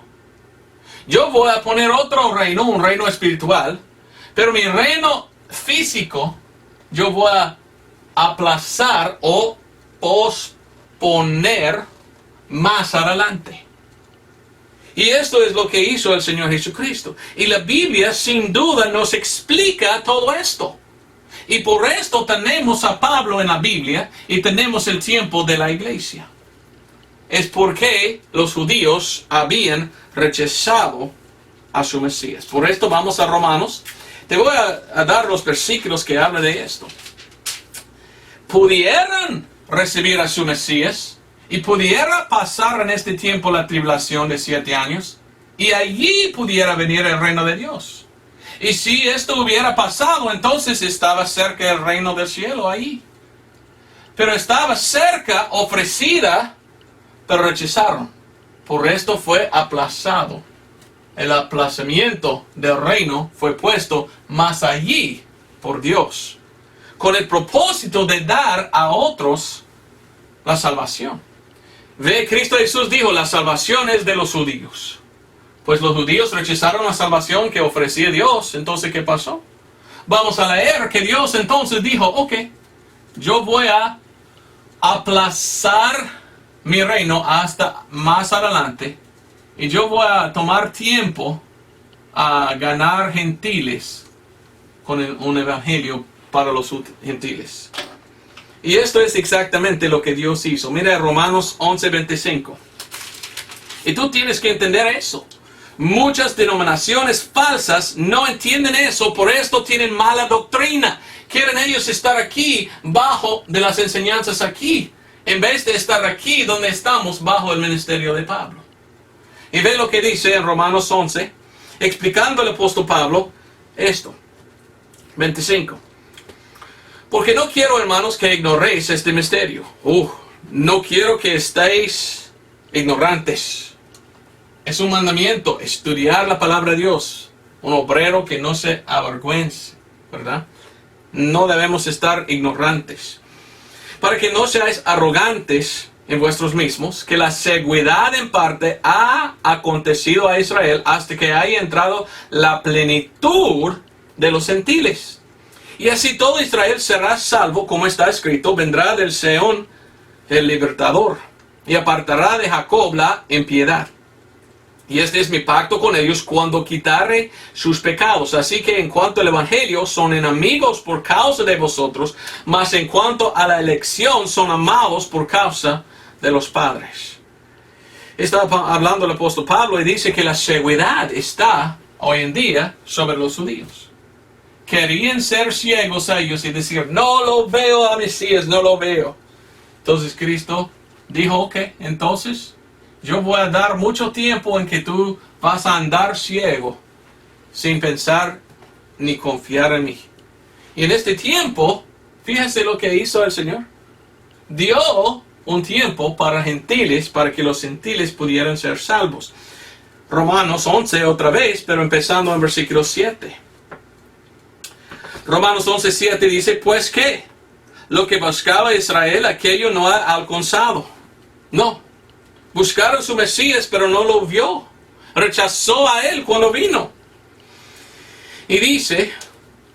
Yo voy a poner otro reino, un reino espiritual, pero mi reino físico, yo voy a aplazar o posponer más adelante. Y esto es lo que hizo el Señor Jesucristo. Y la Biblia sin duda nos explica todo esto. Y por esto tenemos a Pablo en la Biblia y tenemos el tiempo de la iglesia. Es porque los judíos habían rechazado a su Mesías. Por esto vamos a Romanos. Te voy a dar los versículos que hablan de esto. Pudieran recibir a su Mesías y pudiera pasar en este tiempo la tribulación de 7 años, y allí pudiera venir el reino de Dios. Y si esto hubiera pasado, entonces estaba cerca el reino del cielo ahí. Pero estaba cerca, ofrecida, pero rechazaron. Por esto fue aplazado. El aplazamiento del reino fue puesto más allí por Dios, con el propósito de dar a otros la salvación. Ve, Cristo Jesús dijo: la salvación es de los judíos. Pues los judíos rechazaron la salvación que ofrecía Dios. Entonces, ¿qué pasó? Vamos a leer que Dios entonces dijo: ok, yo voy a aplazar mi reino hasta más adelante, y yo voy a tomar tiempo a ganar gentiles con un evangelio para los gentiles. Y esto es exactamente lo que Dios hizo. Mira Romanos 11:25. Y tú tienes que entender eso. Muchas denominaciones falsas no entienden eso, por esto tienen mala doctrina. Quieren ellos estar aquí, bajo de las enseñanzas aquí, en vez de estar aquí donde estamos, bajo el ministerio de Pablo. Y ve lo que dice en Romanos 11, explicando el apóstol Pablo esto. 25. Porque no quiero, hermanos, que ignoréis este misterio. No quiero que estéis ignorantes. Es un mandamiento, estudiar la palabra de Dios. Un obrero que no se avergüence, ¿verdad? No debemos estar ignorantes. Para que no seáis arrogantes en vuestros mismos, que la seguridad en parte ha acontecido a Israel hasta que haya entrado la plenitud de los gentiles. Y así todo Israel será salvo, como está escrito: vendrá del Seón el libertador, y apartará de Jacob la impiedad. Y este es mi pacto con ellos cuando quitare sus pecados. Así que en cuanto al evangelio, son enemigos por causa de vosotros, mas en cuanto a la elección, son amados por causa de los padres. Está hablando el apóstol Pablo y dice que la seguridad está hoy en día sobre los judíos. Querían ser ciegos a ellos y decir: no lo veo a Mesías, no lo veo. Entonces Cristo dijo: ok, entonces yo voy a dar mucho tiempo en que tú vas a andar ciego, sin pensar ni confiar en mí. Y en este tiempo, fíjense lo que hizo el Señor. Dio un tiempo para gentiles, para que los gentiles pudieran ser salvos. Romanos 11 otra vez, pero empezando en versículo 7. Romanos 11:7 dice: pues que lo que buscaba Israel, aquello no ha alcanzado. No. Buscaron su Mesías, pero no lo vio. Rechazó a él cuando vino. Y dice,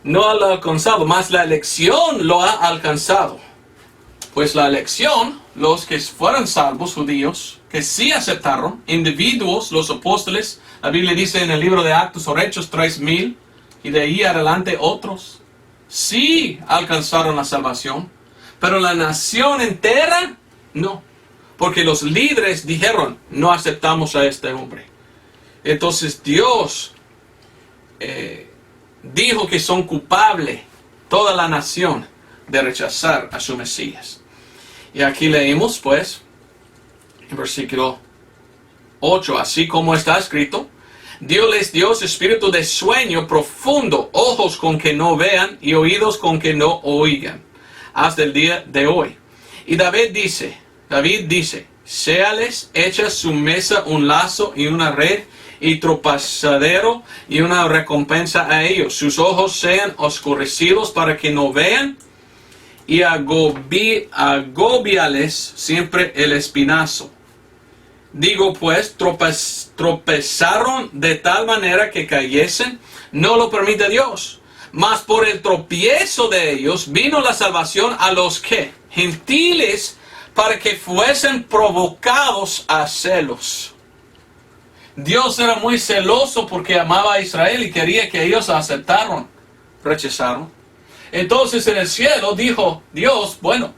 no lo ha alcanzado, mas la elección lo ha alcanzado. Pues la elección, los que fueron salvos, judíos, que sí aceptaron, individuos, los apóstoles, la Biblia dice en el libro de Actos o Hechos 3,000, y de ahí adelante otros, sí alcanzaron la salvación, pero la nación entera, no. Porque los líderes dijeron, no aceptamos a este hombre. Entonces Dios dijo que son culpables toda la nación de rechazar a su Mesías. Y aquí leímos pues, en versículo 8, así como está escrito, Dios les dio espíritu de sueño profundo, ojos con que no vean y oídos con que no oigan, hasta el día de hoy. Y David dice, séales hecha su mesa un lazo y una red y tropezadero y una recompensa a ellos. Sus ojos sean oscurecidos para que no vean y agobiales siempre el espinazo. Digo pues, tropezaron de tal manera que cayesen, no lo permite Dios. Mas por el tropiezo de ellos vino la salvación a los que, gentiles, para que fuesen provocados a celos. Dios era muy celoso porque amaba a Israel y quería que ellos aceptaran. Rechazaron. Entonces en el cielo dijo Dios, bueno,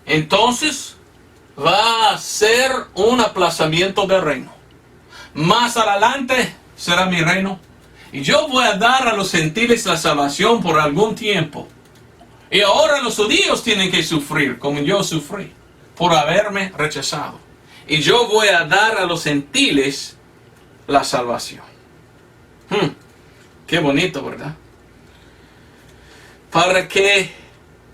entonces va a ser un aplazamiento del reino. Más adelante será mi reino. Y yo voy a dar a los gentiles la salvación por algún tiempo. Y ahora los judíos tienen que sufrir como yo sufrí por haberme rechazado. Y yo voy a dar a los gentiles la salvación. Qué bonito, ¿verdad? Para que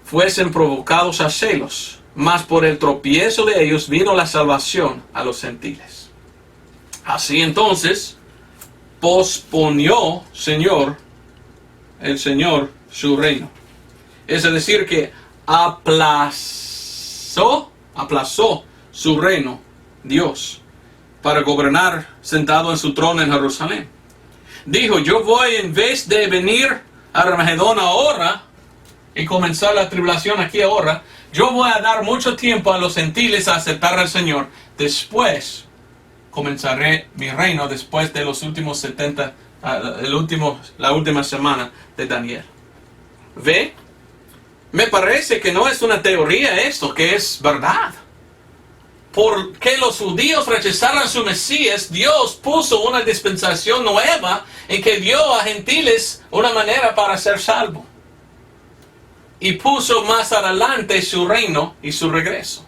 fuesen provocados a celos. Mas por el tropiezo de ellos vino la salvación a los gentiles. Así entonces posponió el Señor su reino. Es decir que aplazó su reino Dios para gobernar sentado en su trono en Jerusalén. Dijo, yo voy en vez de venir a Armagedón ahora y comenzar la tribulación aquí ahora, yo voy a dar mucho tiempo a los gentiles a aceptar al Señor. Después comenzaré mi reino, después de los últimos 70, la última semana de Daniel. ¿Ve? Me parece que no es una teoría esto, que es verdad. Porque los judíos rechazaron a su Mesías, Dios puso una dispensación nueva en que dio a gentiles una manera para ser salvo. Y puso más adelante su reino y su regreso.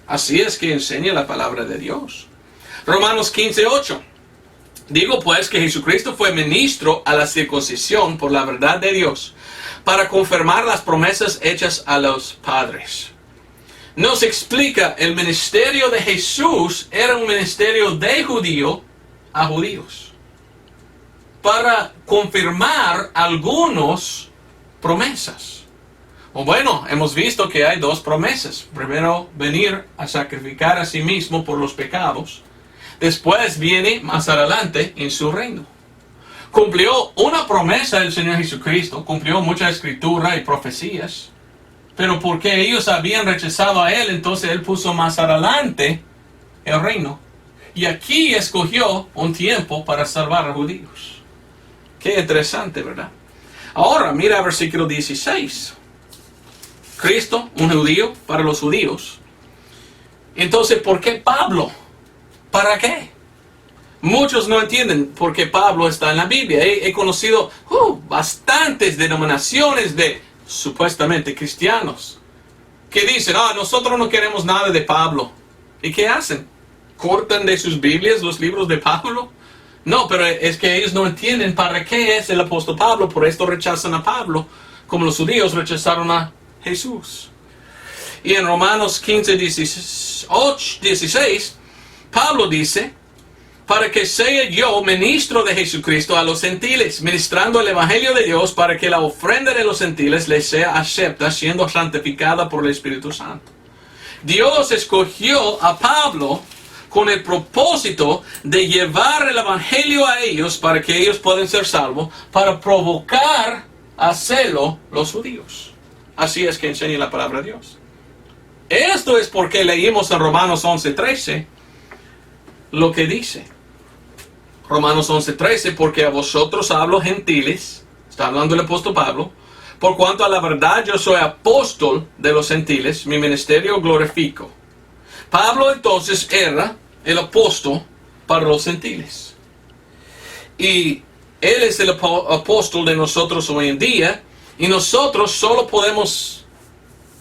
Así es que enseña la palabra de Dios. Romanos 15:8. Digo pues que Jesucristo fue ministro a la circuncisión por la verdad de Dios, para confirmar las promesas hechas a los padres. Nos explica, el ministerio de Jesús era un ministerio de judío a judíos, para confirmar algunos promesas. O bueno, hemos visto que hay dos promesas. Primero, venir a sacrificar a sí mismo por los pecados. Después viene más adelante en su reino. Cumplió una promesa del Señor Jesucristo, cumplió mucha escritura y profecías. Pero porque ellos habían rechazado a Él, entonces Él puso más adelante el reino. Y aquí escogió un tiempo para salvar a los judíos. Qué interesante, ¿verdad? Ahora, mira el versículo 16. Cristo, un judío para los judíos. Entonces, ¿por qué Pablo? ¿Para qué? Muchos no entienden por qué Pablo está en la Biblia. He conocido bastantes denominaciones de supuestamente cristianos que dicen, nosotros no queremos nada de Pablo. ¿Y qué hacen? ¿Cortan de sus Biblias los libros de Pablo? No, pero es que ellos no entienden para qué es el apóstol Pablo, por esto rechazan a Pablo, como los judíos rechazaron a Jesús. Y en Romanos 15:16, Pablo dice, para que sea yo ministro de Jesucristo a los gentiles, ministrando el evangelio de Dios, para que la ofrenda de los gentiles les sea acepta, siendo santificada por el Espíritu Santo. Dios escogió a Pablo con el propósito de llevar el evangelio a ellos para que ellos puedan ser salvos, para provocar a celo los judíos. Así es que enseña la palabra de Dios. Esto es porque leímos en Romanos 11:13 lo que dice. Romanos 11:13, porque a vosotros hablo gentiles, está hablando el apóstol Pablo, por cuanto a la verdad yo soy apóstol de los gentiles, mi ministerio glorifico. Pablo entonces era el apóstol para los gentiles. Y él es el apóstol de nosotros hoy en día, y nosotros solo podemos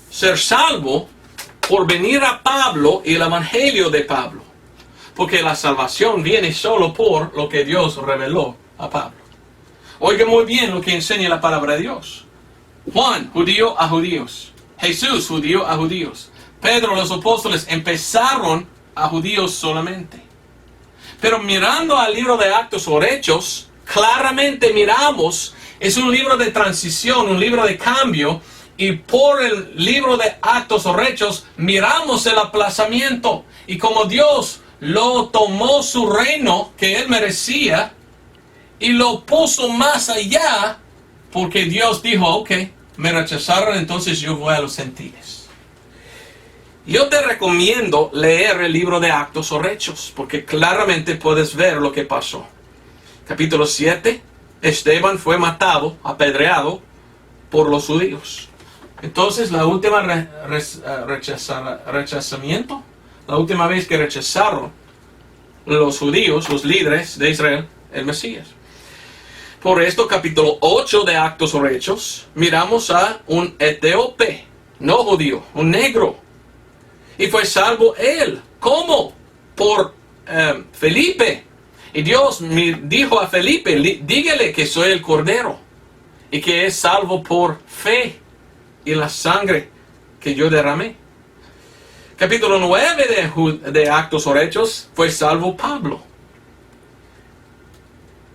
ser salvos por venir a Pablo y el evangelio de Pablo. Porque la salvación viene solo por lo que Dios reveló a Pablo. Oiga muy bien lo que enseña la palabra de Dios. Juan, judío a judíos. Jesús, judío a judíos. Pedro, los apóstoles empezaron a judíos solamente. Pero mirando al libro de Actos o Hechos, claramente miramos, es un libro de transición, un libro de cambio, y por el libro de Actos o Hechos miramos el aplazamiento, y como Dios lo tomó su reino que él merecía y lo puso más allá, porque Dios dijo, ok, me rechazaron, entonces yo voy a los gentiles. Yo te recomiendo leer el libro de Actos o Hechos, porque claramente puedes ver lo que pasó. Capítulo 7, Esteban fue matado, apedreado por los judíos. Entonces la última rechazamiento, la última vez que rechazaron los judíos, los líderes de Israel, el Mesías. Por esto, capítulo 8 de Actos o Hechos, miramos a un etíope, no judío, un negro. Y fue salvo él. ¿Cómo? Por Felipe. Y Dios me dijo a Felipe, dígale que soy el Cordero y que es salvo por fe y la sangre que yo derramé. Capítulo 9 de Actos o Hechos, fue salvo Pablo.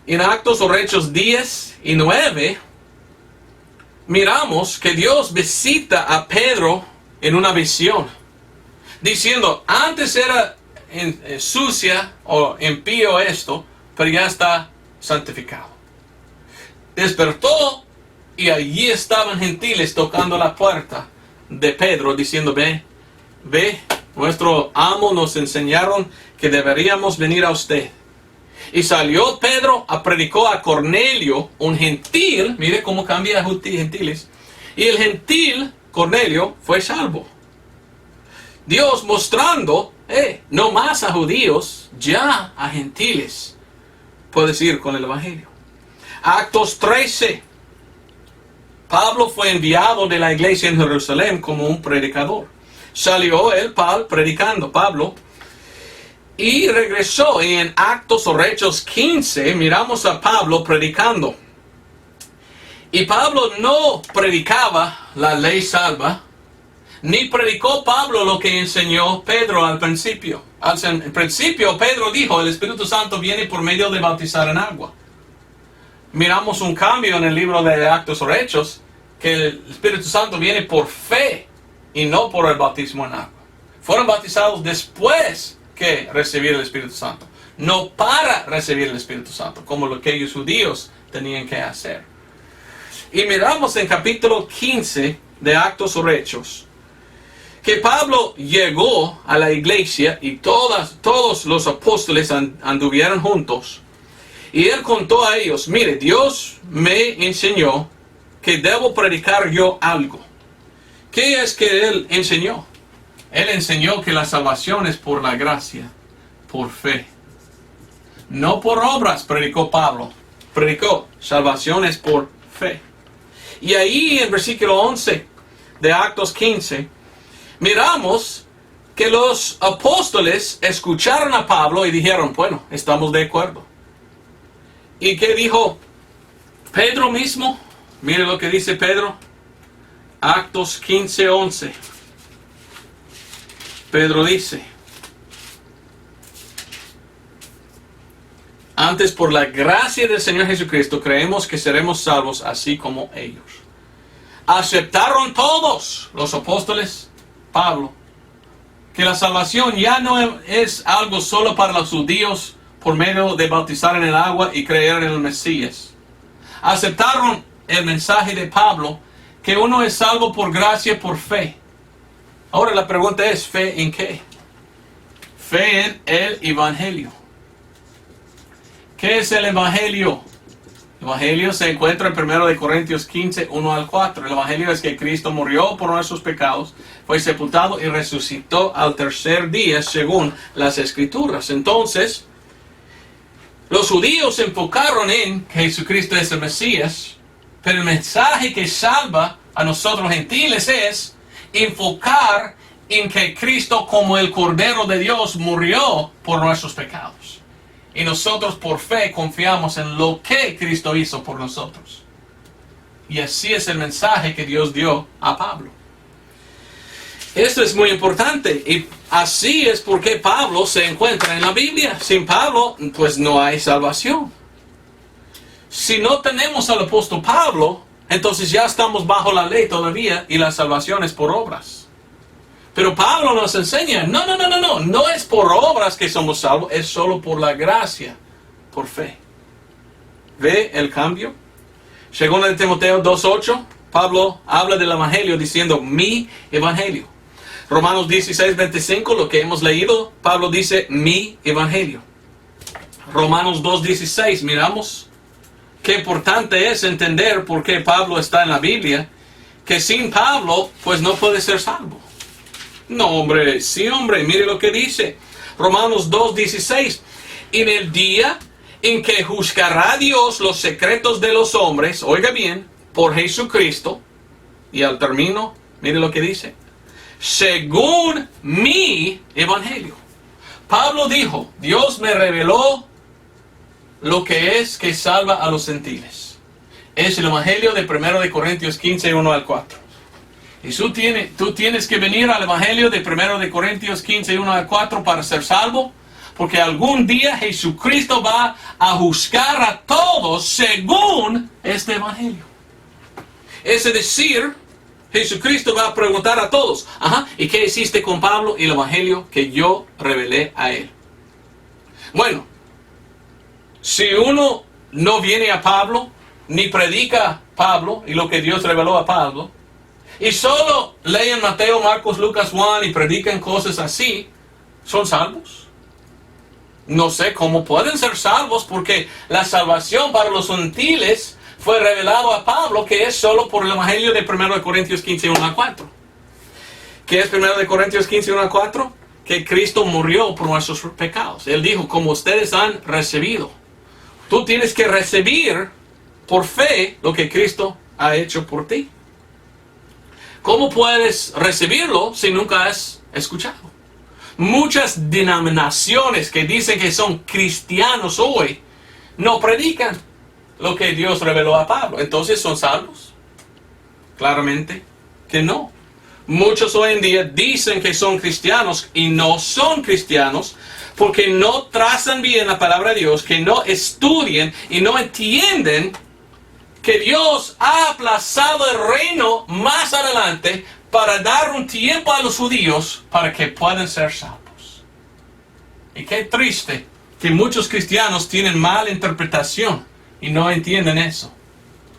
En Actos o Hechos 10 y 9, miramos que Dios visita a Pedro en una visión, diciendo, antes era sucia o impío esto, pero ya está santificado. Despertó y allí estaban gentiles tocando la puerta de Pedro, diciendo, ve, nuestro amo nos enseñaron que deberíamos venir a usted. Y salió Pedro predicó a Cornelio, un gentil, mire cómo cambia a gentiles, y el gentil Cornelio fue salvo. Dios mostrando, no más a judíos, ya a gentiles puedes ir con el evangelio. Actos 13. Pablo fue enviado de la iglesia en Jerusalén como un predicador. Salió él predicando, Pablo, y regresó. Y en Actos o Hechos 15 miramos a Pablo predicando. Y Pablo no predicaba la ley salva, ni predicó Pablo lo que enseñó Pedro al principio. Al principio Pedro dijo, el Espíritu Santo viene por medio de bautizar en agua. Miramos un cambio en el libro de Actos o Hechos, que el Espíritu Santo viene por fe y no por el bautismo en agua. Fueron bautizados después que recibir el Espíritu Santo, no para recibir el Espíritu Santo, como lo que aquellos judíos tenían que hacer. Y miramos en capítulo 15 de Actos o Hechos, que Pablo llegó a la iglesia y todos los apóstoles anduvieron juntos. Y él contó a ellos, mire, Dios me enseñó que debo predicar yo algo. ¿Qué es que él enseñó? Él enseñó que la salvación es por la gracia, por fe. No por obras, predicó Pablo. Predicó, salvación es por fe. Y ahí en versículo 11 de Actos 15, miramos que los apóstoles escucharon a Pablo y dijeron, bueno, estamos de acuerdo. ¿Y qué dijo Pedro mismo? Mire lo que dice Pedro. Actos 15:11. Pedro dice, antes por la gracia del Señor Jesucristo creemos que seremos salvos así como ellos. Aceptaron todos los apóstoles, Pablo, que la salvación ya no es algo solo para los judíos por medio de bautizar en el agua y creer en el Mesías. Aceptaron el mensaje de Pablo que uno es salvo por gracia, por fe. Ahora la pregunta es, ¿fe en qué? Fe en el Evangelio. ¿Qué es el Evangelio? El Evangelio se encuentra en 1 Corintios 15, 1 al 4. El Evangelio es que Cristo murió por nuestros pecados, fue sepultado y resucitó al tercer día según las Escrituras. Entonces, los judíos se enfocaron en que Jesucristo es el Mesías, pero el mensaje que salva a nosotros gentiles es enfocar en que Cristo como el Cordero de Dios murió por nuestros pecados. Y nosotros por fe confiamos en lo que Cristo hizo por nosotros. Y así es el mensaje que Dios dio a Pablo. Esto es muy importante y así es porque Pablo se encuentra en la Biblia. Sin Pablo, pues no hay salvación. Si no tenemos al apóstol Pablo, entonces ya estamos bajo la ley todavía y la salvación es por obras. Pero Pablo nos enseña, no es por obras que somos salvos, es solo por la gracia, por fe. ¿Ve el cambio? Según el Timoteo 2:8, Pablo habla del Evangelio diciendo, mi Evangelio. Romanos 16:25, lo que hemos leído, Pablo dice, mi Evangelio. Romanos 2:16, miramos qué importante es entender por qué Pablo está en la Biblia, que sin Pablo, pues no puede ser salvo. No, hombre, sí, hombre, mire lo que dice. Romanos 2:16. En el día en que juzgará Dios los secretos de los hombres, oiga bien, por Jesucristo, y al término, mire lo que dice, según mi Evangelio. Pablo dijo, Dios me reveló lo que es que salva a los gentiles. Es el Evangelio de 1 Corintios 15, 1 al 4. Y tú tienes que venir al Evangelio de 1 Corintios 15, 1 al 4 para ser salvo, porque algún día Jesucristo va a juzgar a todos según este Evangelio. Es decir, Jesucristo va a preguntar a todos, ¿y qué hiciste con Pablo y el Evangelio que yo revelé a él? Bueno, si uno no viene a Pablo, ni predica Pablo y lo que Dios reveló a Pablo, y solo leen Mateo, Marcos, Lucas, Juan y predican cosas así, ¿son salvos? No sé cómo pueden ser salvos porque la salvación para los gentiles fue revelado a Pablo, que es solo por el Evangelio de 1 Corintios 15, 1 a 4. ¿Qué es 1 Corintios 15, 1 a 4? Que Cristo murió por nuestros pecados. Él dijo, como ustedes han recibido. Tú tienes que recibir por fe lo que Cristo ha hecho por ti. ¿Cómo puedes recibirlo si nunca has escuchado? Muchas denominaciones que dicen que son cristianos hoy no predican lo que Dios reveló a Pablo. Entonces, ¿son salvos? Claramente que no. Muchos hoy en día dicen que son cristianos y no son cristianos porque no trazan bien la palabra de Dios, que no estudian y no entienden que Dios ha aplazado el reino más adelante para dar un tiempo a los judíos para que puedan ser salvos. Y qué triste que muchos cristianos tienen mala interpretación y no entienden eso.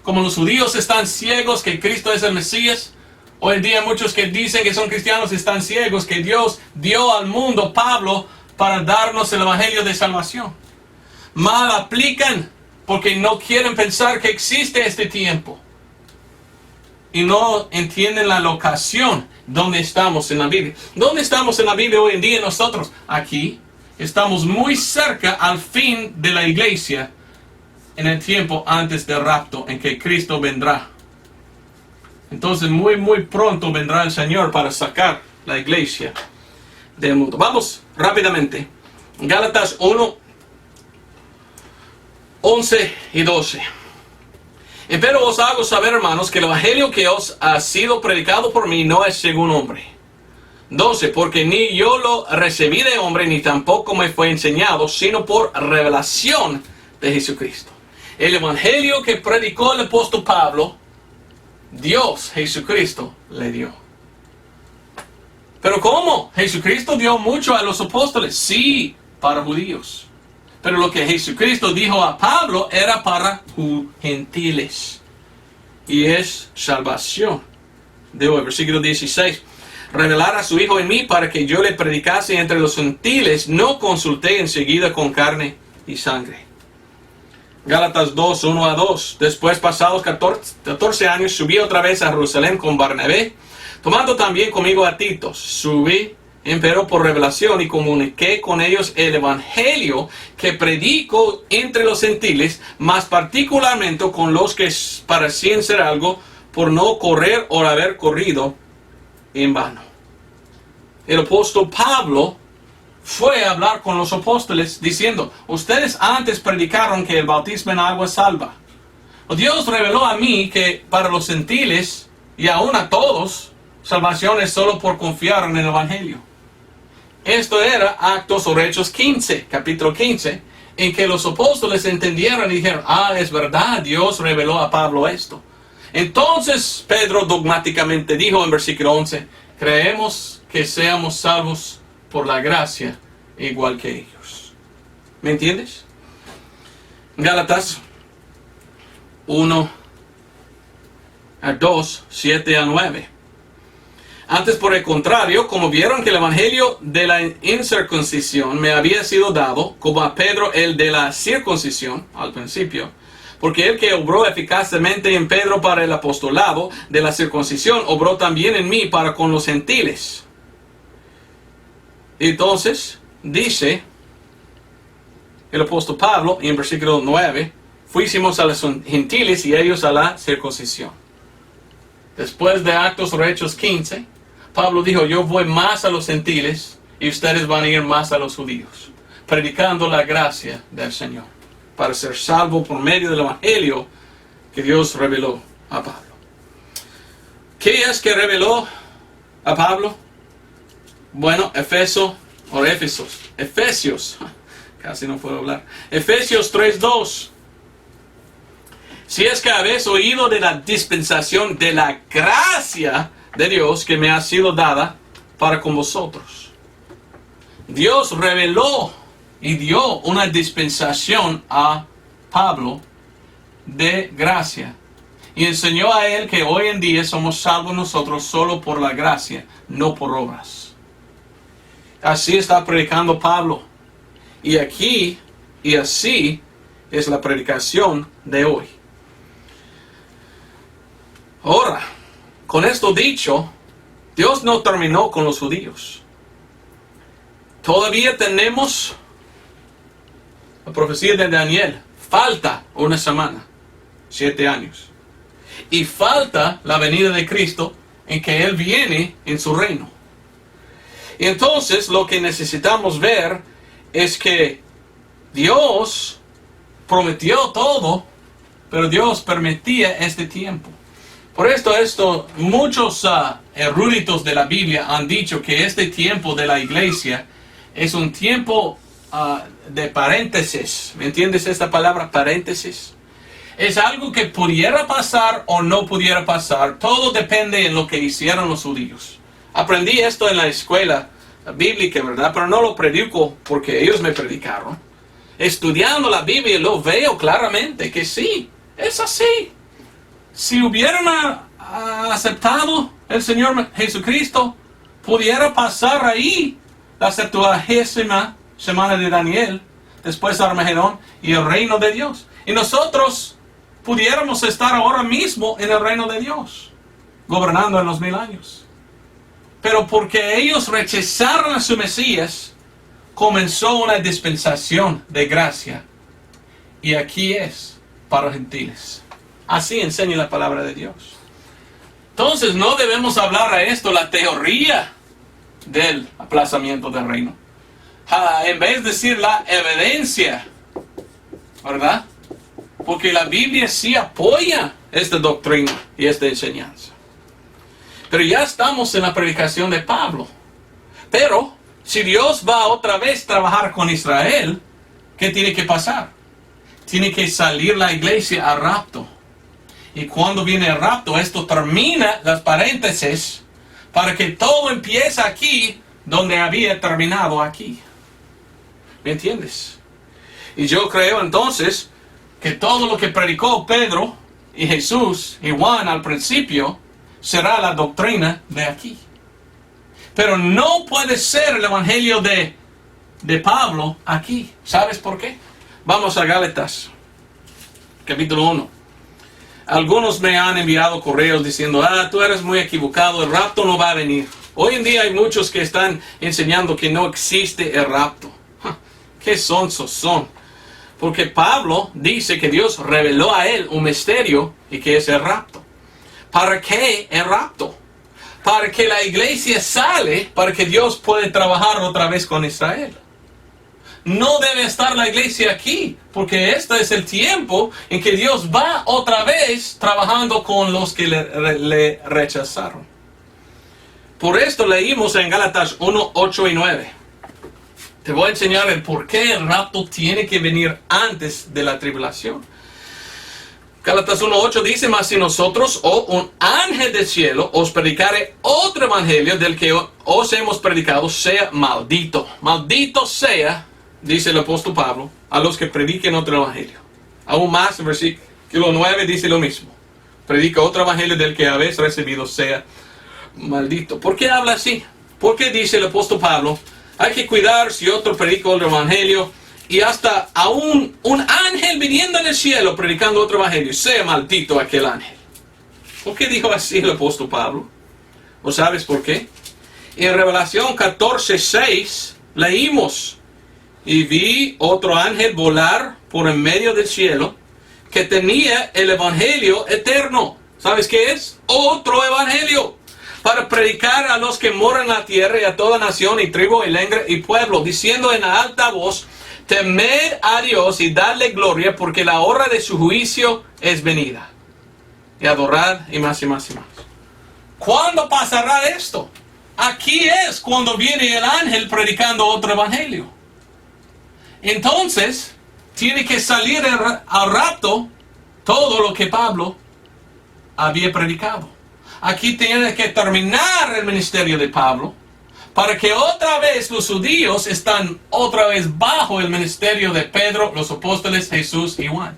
Como los judíos están ciegos que Cristo es el Mesías, hoy en día muchos que dicen que son cristianos están ciegos que Dios dio al mundo Pablo para darnos el Evangelio de salvación. Mal aplican porque no quieren pensar que existe este tiempo. Y no entienden la locación donde estamos en la Biblia. ¿Dónde estamos en la Biblia hoy en día nosotros? Aquí. Estamos muy cerca al fin de la iglesia en el tiempo antes del rapto en que Cristo vendrá. Entonces muy pronto vendrá el Señor para sacar la iglesia del mundo. Vamos rápidamente. Gálatas 1, 11 y 12. Pero os hago saber, hermanos, que el Evangelio que os ha sido predicado por mí no es según hombre. 12. Porque ni yo lo recibí de hombre, ni tampoco me fue enseñado, sino por revelación de Jesucristo. El Evangelio que predicó el apóstol Pablo, Dios, Jesucristo, le dio. Pero ¿cómo? Jesucristo dio mucho a los apóstoles. Sí, para judíos. Pero lo que Jesucristo dijo a Pablo era para gentiles. Y es salvación. De hoy, versículo 16. Revelar a su Hijo en mí para que yo le predicase entre los gentiles. No consulté enseguida con carne y sangre. Gálatas 2, 1 a 2. Después, pasados 14 años, subí otra vez a Jerusalén con Barnabé, tomando también conmigo a Tito. Subí, empero, por revelación, y comuniqué con ellos el evangelio que predico entre los gentiles, más particularmente con los que parecían ser algo, por no correr o haber corrido en vano. El apóstol Pablo fue a hablar con los apóstoles diciendo: ustedes antes predicaron que el bautismo en agua salva. Dios reveló a mí que para los gentiles y aún a todos, salvación es solo por confiar en el evangelio. Esto era Actos o Hechos 15, capítulo 15, en que los apóstoles entendieron y dijeron: es verdad, Dios reveló a Pablo esto. Entonces Pedro dogmáticamente dijo en versículo 11: creemos que seamos salvos por la gracia, igual que ellos. ¿Me entiendes? Gálatas 1 a 2, 7 a 9. Antes, por el contrario, como vieron que el evangelio de la incircuncisión me había sido dado, como a Pedro el de la circuncisión, al principio, porque el que obró eficazmente en Pedro para el apostolado de la circuncisión, obró también en mí para con los gentiles. Entonces, dice el apóstol Pablo, en versículo 9, fuísimos a los gentiles y ellos a la circuncisión. Después de Actos o Hechos 15, Pablo dijo: yo voy más a los gentiles y ustedes van a ir más a los judíos, predicando la gracia del Señor, para ser salvo por medio del evangelio que Dios reveló a Pablo. ¿Qué es que reveló a Pablo? Bueno, Efesios, casi no puedo hablar. Efesios 3:2. Si es que habéis oído de la dispensación de la gracia de Dios que me ha sido dada para con vosotros. Dios reveló y dio una dispensación a Pablo de gracia. Y enseñó a él que hoy en día somos salvos nosotros solo por la gracia, no por obras. Así está predicando Pablo. Y aquí y así es la predicación de hoy. Ahora, con esto dicho, Dios no terminó con los judíos. Todavía tenemos la profecía de Daniel. Falta una semana, 7 años. Y falta la venida de Cristo, en que Él viene en su reino. Y entonces lo que necesitamos ver es que Dios prometió todo, pero Dios permitía este tiempo. Por esto muchos eruditos de la Biblia han dicho que este tiempo de la iglesia es un tiempo de paréntesis. ¿Me entiendes esta palabra, paréntesis? Es algo que pudiera pasar o no pudiera pasar. Todo depende de lo que hicieron los judíos. Aprendí esto en la escuela bíblica, ¿verdad? Pero no lo predico porque ellos me predicaron. Estudiando la Biblia lo veo claramente que sí, es así. Si hubieran aceptado el Señor Jesucristo, pudiera pasar ahí la 70ª semana de Daniel, después de Armagedón y el reino de Dios. Y nosotros pudiéramos estar ahora mismo en el reino de Dios, gobernando en los 1000 años. Pero porque ellos rechazaron a su Mesías, comenzó una dispensación de gracia. Y aquí es para gentiles. Así enseña la palabra de Dios. Entonces no debemos hablar a esto la teoría del aplazamiento del reino. En vez de decir la evidencia, ¿verdad? Porque la Biblia sí apoya esta doctrina y esta enseñanza. Pero ya estamos en la predicación de Pablo. Pero si Dios va otra vez a trabajar con Israel, ¿qué tiene que pasar? Tiene que salir la iglesia a rapto. Y cuando viene el rapto, esto termina las paréntesis para que todo empiece aquí donde había terminado aquí. ¿Me entiendes? Y yo creo entonces que todo lo que predicó Pedro y Jesús y Juan al principio será la doctrina de aquí. Pero no puede ser el evangelio de Pablo aquí. ¿Sabes por qué? Vamos a Gálatas, capítulo 1. Algunos me han enviado correos diciendo, tú eres muy equivocado, el rapto no va a venir. Hoy en día hay muchos que están enseñando que no existe el rapto. ¿Qué sonsos son? Porque Pablo dice que Dios reveló a él un misterio y que es el rapto. ¿Para qué el rapto? Para que la iglesia sale, para que Dios pueda trabajar otra vez con Israel. No debe estar la iglesia aquí, porque este es el tiempo en que Dios va otra vez trabajando con los que le rechazaron. Por esto leímos en Gálatas 1, 8 y 9. Te voy a enseñar el por qué el rapto tiene que venir antes de la tribulación. Gálatas 1:8 dice, mas si nosotros o un ángel del cielo os predicare otro evangelio del que os hemos predicado, sea maldito. Maldito sea, dice el apóstol Pablo, a los que prediquen otro evangelio. Aún más, en versículo 9 dice lo mismo. Predica otro evangelio del que habéis recibido, sea maldito. ¿Por qué habla así? ¿Por qué dice el apóstol Pablo? Hay que cuidar si otro predica otro evangelio. Y hasta aún un ángel viniendo en el cielo predicando otro evangelio, sea maldito aquel ángel. ¿Por qué dijo así el apóstol Pablo? ¿O sabes por qué? En Revelación 14:6 leímos, y vi otro ángel volar por en medio del cielo, que tenía el evangelio eterno. ¿Sabes qué es? Otro evangelio, para predicar a los que moran en la tierra y a toda nación y tribu y lengua y pueblo, diciendo en alta voz, temed a Dios y dadle gloria, porque la hora de su juicio es venida. Y adorar y más y más y más. ¿Cuándo pasará esto? Aquí es cuando viene el ángel predicando otro evangelio. Entonces, tiene que salir al rapto todo lo que Pablo había predicado. Aquí tiene que terminar el ministerio de Pablo, para que otra vez los judíos están otra vez bajo el ministerio de Pedro, los apóstoles, Jesús y Juan.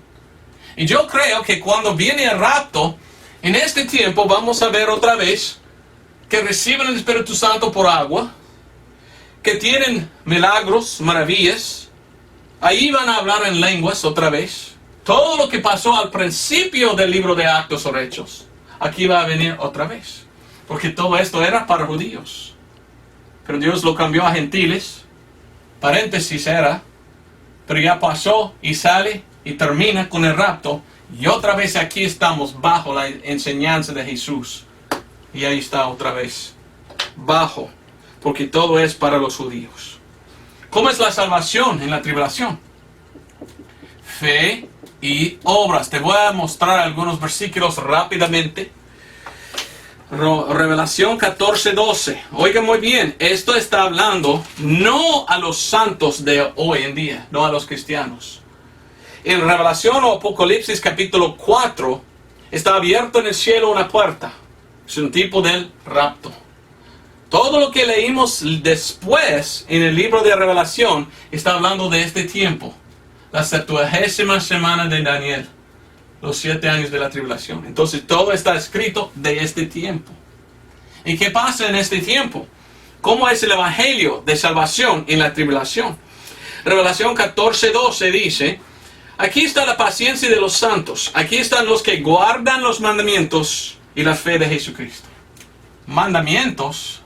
Y yo creo que cuando viene el rapto, en este tiempo vamos a ver otra vez que reciben el Espíritu Santo por agua, que tienen milagros, maravillas. Ahí van a hablar en lenguas otra vez. Todo lo que pasó al principio del libro de Actos o Hechos, aquí va a venir otra vez. Porque todo esto era para judíos. Pero Dios lo cambió a gentiles. Paréntesis era. Pero ya pasó y sale y termina con el rapto. Y otra vez aquí estamos bajo la enseñanza de Jesús. Y ahí está otra vez. Bajo. Porque todo es para los judíos. ¿Cómo es la salvación en la tribulación? Fe y obras. Te voy a mostrar algunos versículos rápidamente. Revelación 14:12. Oigan muy bien, esto está hablando no a los santos de hoy en día, no a los cristianos. En Revelación o Apocalipsis capítulo 4 está abierto en el cielo una puerta. Es un tipo del rapto. Todo lo que leímos después en el libro de Revelación está hablando de este tiempo. La 70ª semana de Daniel. Los 7 años de la tribulación. Entonces todo está escrito de este tiempo. ¿Y qué pasa en este tiempo? ¿Cómo es el evangelio de salvación en la tribulación? Revelación 14:12 dice, aquí está la paciencia de los santos. Aquí están los que guardan los mandamientos y la fe de Jesucristo. Mandamientos.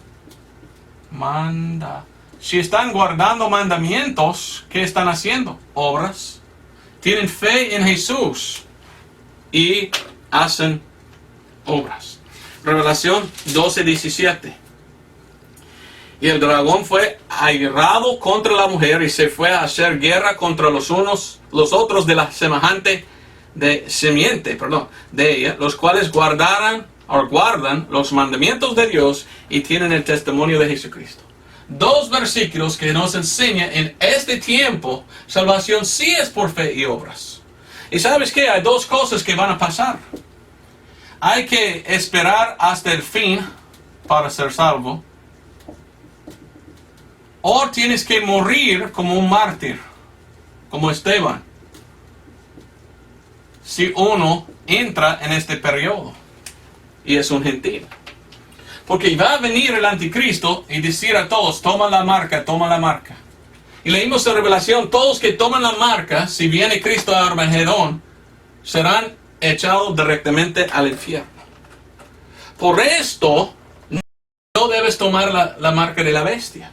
Si están guardando mandamientos, ¿qué están haciendo? Obras. Tienen fe en Jesús. Y hacen obras. Revelación 12:17. Y el dragón fue airado contra la mujer y se fue a hacer guerra contra los otros de la semiente de ella, los cuales guardan los mandamientos de Dios y tienen el testimonio de Jesucristo. Dos versículos que nos enseñan en este tiempo, salvación sí es por fe y obras. Y ¿sabes qué? Hay dos cosas que van a pasar. Hay que esperar hasta el fin para ser salvo, o tienes que morir como un mártir, como Esteban, si uno entra en este periodo y es un gentil. Porque va a venir el anticristo y decir a todos, toma la marca, toma la marca. Y leímos en Revelación, todos que toman la marca, si viene Cristo a Armagedón, serán echados directamente al infierno. Por esto, no debes tomar la marca de la bestia.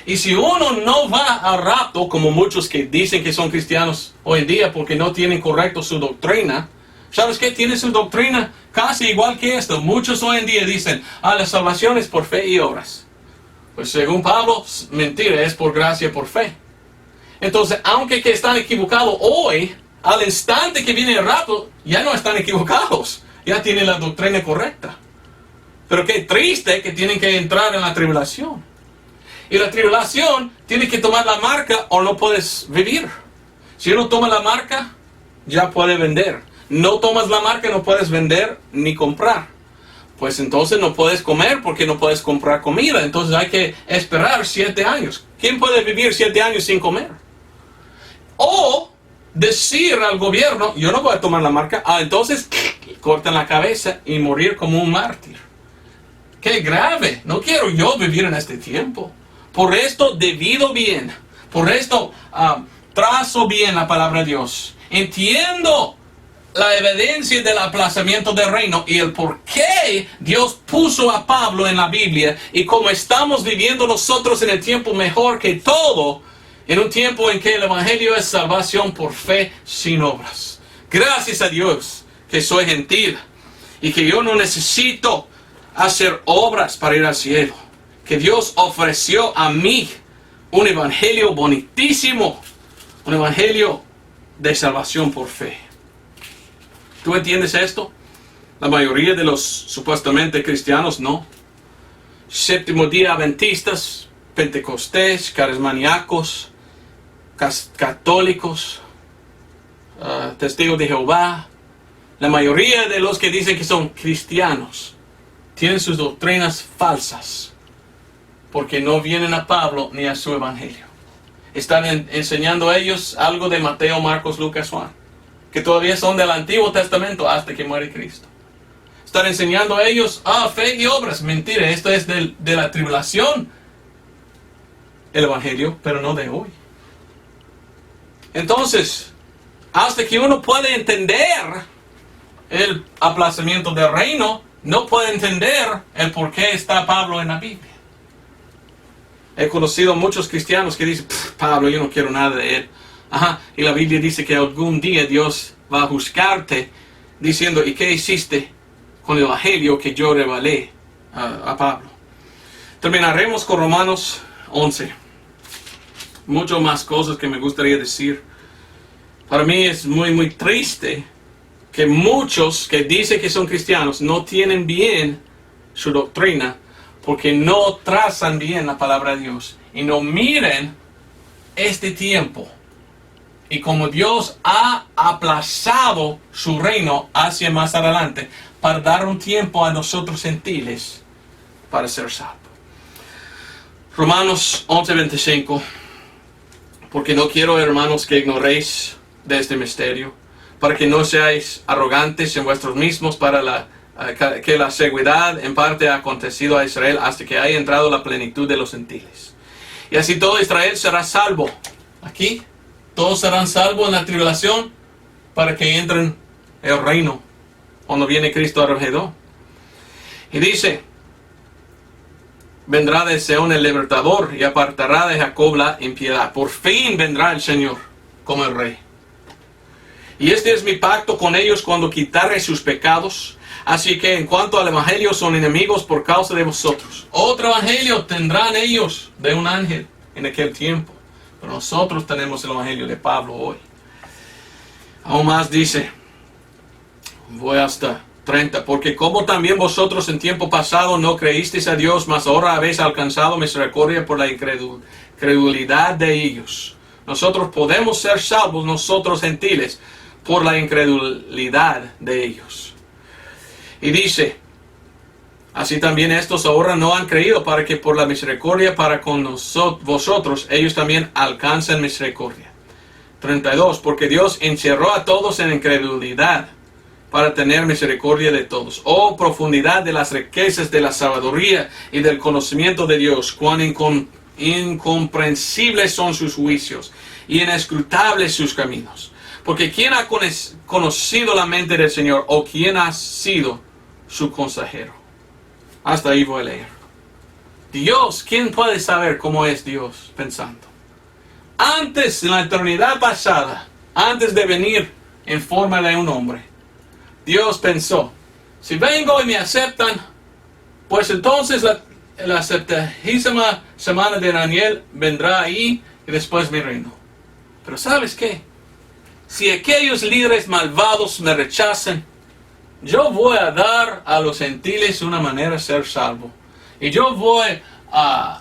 Y si uno no va al rapto, como muchos que dicen que son cristianos hoy en día porque no tienen correcto su doctrina, ¿sabes qué? Tiene su doctrina casi igual que esto. Muchos hoy en día dicen, la salvación es por fe y obras. Pues según Pablo, mentira, es por gracia, por fe. Entonces, aunque que están equivocados hoy, al instante que viene el rapto, ya no están equivocados. Ya tienen la doctrina correcta. Pero qué triste que tienen que entrar en la tribulación. Y la tribulación tiene que tomar la marca o no puedes vivir. Si uno toma la marca, ya puede vender. No tomas la marca, no puedes vender ni comprar. Pues entonces no puedes comer porque no puedes comprar comida. Entonces hay que esperar 7 años. ¿Quién puede vivir 7 años sin comer? O decir al gobierno, yo no voy a tomar la marca. Entonces cortan la cabeza y morir como un mártir. ¡Qué grave! No quiero yo vivir en este tiempo. Por esto divido bien. Por esto trazo bien la palabra de Dios. Entiendo la evidencia del aplazamiento del reino y el por qué Dios puso a Pablo en la Biblia y cómo estamos viviendo nosotros en el tiempo mejor que todo, en un tiempo en que el Evangelio es salvación por fe sin obras. Gracias a Dios que soy gentil y que yo no necesito hacer obras para ir al cielo. Que Dios ofreció a mí un evangelio bonitísimo, un evangelio de salvación por fe. ¿Tú entiendes esto? La mayoría de los supuestamente cristianos no. Séptimo día adventistas, pentecostés, carismaníacos, católicos, testigos de Jehová. La mayoría de los que dicen que son cristianos tienen sus doctrinas falsas porque no vienen a Pablo ni a su evangelio. Están enseñando a ellos algo de Mateo, Marcos, Lucas, Juan, que todavía son del Antiguo Testamento hasta que muere Cristo. Están enseñando a ellos fe y obras. Mentira, esto es de la tribulación, el evangelio, pero no de hoy. Entonces, hasta que uno puede entender el aplazamiento del reino, no puede entender el por qué está Pablo en la Biblia. He conocido muchos cristianos que dicen, Pablo, yo no quiero nada de él. Y la Biblia dice que algún día Dios va a juzgarte diciendo, ¿y qué hiciste con el evangelio que yo revelé a Pablo? Terminaremos con Romanos 11. Muchas más cosas que me gustaría decir. Para mí es muy, muy triste que muchos que dicen que son cristianos no tienen bien su doctrina porque no trazan bien la palabra de Dios y no miren este tiempo y como Dios ha aplazado su reino hacia más adelante para dar un tiempo a nosotros gentiles para ser salvos. Romanos 11:25. Porque no quiero, hermanos, que ignoréis de este misterio, para que no seáis arrogantes en vuestros mismos, para que la seguridad en parte ha acontecido a Israel hasta que haya entrado la plenitud de los gentiles. Y así todo Israel será salvo. Aquí, todos serán salvos en la tribulación para que entren el reino cuando viene Cristo Arrojado. Y dice, vendrá de Seón el libertador y apartará de Jacob la impiedad. Por fin vendrá el Señor como el Rey. Y este es mi pacto con ellos cuando quitare sus pecados. Así que en cuanto al evangelio son enemigos por causa de vosotros. Otro evangelio tendrán ellos de un ángel en aquel tiempo. Pero nosotros tenemos el evangelio de Pablo hoy. Aún más dice, voy hasta 30. Porque como también vosotros en tiempo pasado no creísteis a Dios, mas ahora habéis alcanzado misericordia por la incredulidad de ellos. Nosotros podemos ser salvos, nosotros gentiles, por la incredulidad de ellos. Y dice, Así también estos ahora no han creído para que por la misericordia para con vosotros ellos también alcancen misericordia. 32. Porque Dios encerró a todos en incredulidad para tener misericordia de todos. Oh profundidad de las riquezas de la sabiduría y del conocimiento de Dios, cuán incomprensibles son sus juicios y inescrutables sus caminos. Porque ¿quién ha conocido la mente del Señor, o quién ha sido su consejero? Hasta ahí voy a leer. Dios, ¿quién puede saber cómo es Dios pensando? Antes, en la eternidad pasada, antes de venir en forma de un hombre, Dios pensó, si vengo y me aceptan, pues entonces la 70ª semana de Daniel vendrá ahí y después mi reino. Pero ¿sabes qué? Si aquellos líderes malvados me rechazan, yo voy a dar a los gentiles una manera de ser salvo. Y yo voy a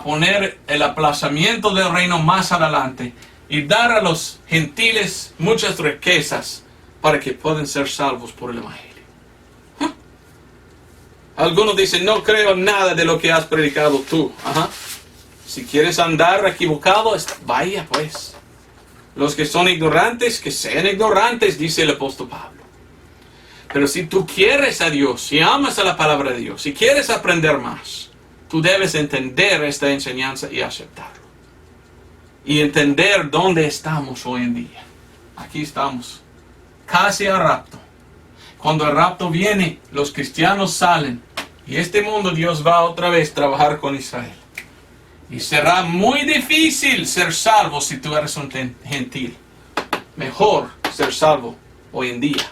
poner el aplazamiento del reino más adelante y dar a los gentiles muchas riquezas para que puedan ser salvos por el Evangelio. Algunos dicen, no creo nada de lo que has predicado tú. Si quieres andar equivocado, vaya pues. Los que son ignorantes, que sean ignorantes, dice el apóstol Pablo. Pero si tú quieres a Dios, si amas a la palabra de Dios, si quieres aprender más, tú debes entender esta enseñanza y aceptarlo. Y entender dónde estamos hoy en día. Aquí estamos, casi al rapto. Cuando el rapto viene, los cristianos salen. Y este mundo Dios va otra vez a trabajar con Israel. Y será muy difícil ser salvo si tú eres un gentil. Mejor ser salvo hoy en día,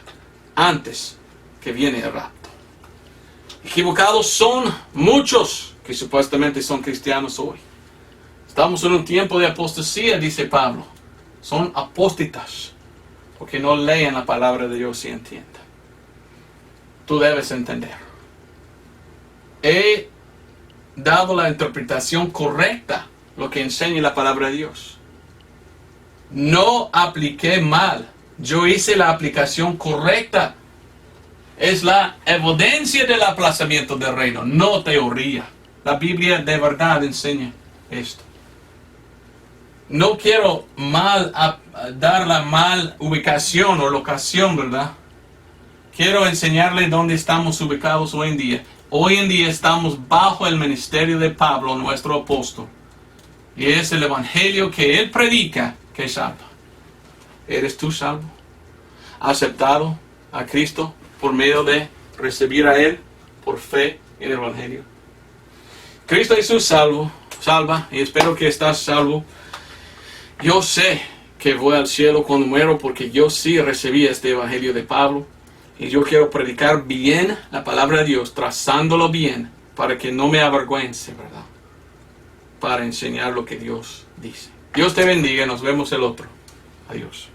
antes que viene el rapto. Equivocados son muchos que supuestamente son cristianos hoy. Estamos en un tiempo de apostasía, dice Pablo. Son apóstatas, porque no leen la palabra de Dios y entienden. Tú debes entender. He dado la interpretación correcta, lo que enseña la palabra de Dios. No apliqué mal. Yo hice la aplicación correcta. Es la evidencia del aplazamiento del reino, no teoría. La Biblia de verdad enseña esto. No quiero dar la mal ubicación o locación, ¿verdad? Quiero enseñarle dónde estamos ubicados hoy en día. Hoy en día estamos bajo el ministerio de Pablo, nuestro apóstol. Y es el evangelio que él predica que salva. ¿Eres tú salvo? ¿Aceptado a Cristo por medio de recibir a Él por fe en el evangelio? Cristo Jesús salva, y espero que estás salvo. Yo sé que voy al cielo cuando muero porque yo sí recibí este evangelio de Pablo. Y yo quiero predicar bien la palabra de Dios, trazándolo bien, para que no me avergüence, ¿verdad? Para enseñar lo que Dios dice. Dios te bendiga, nos vemos el otro. Adiós.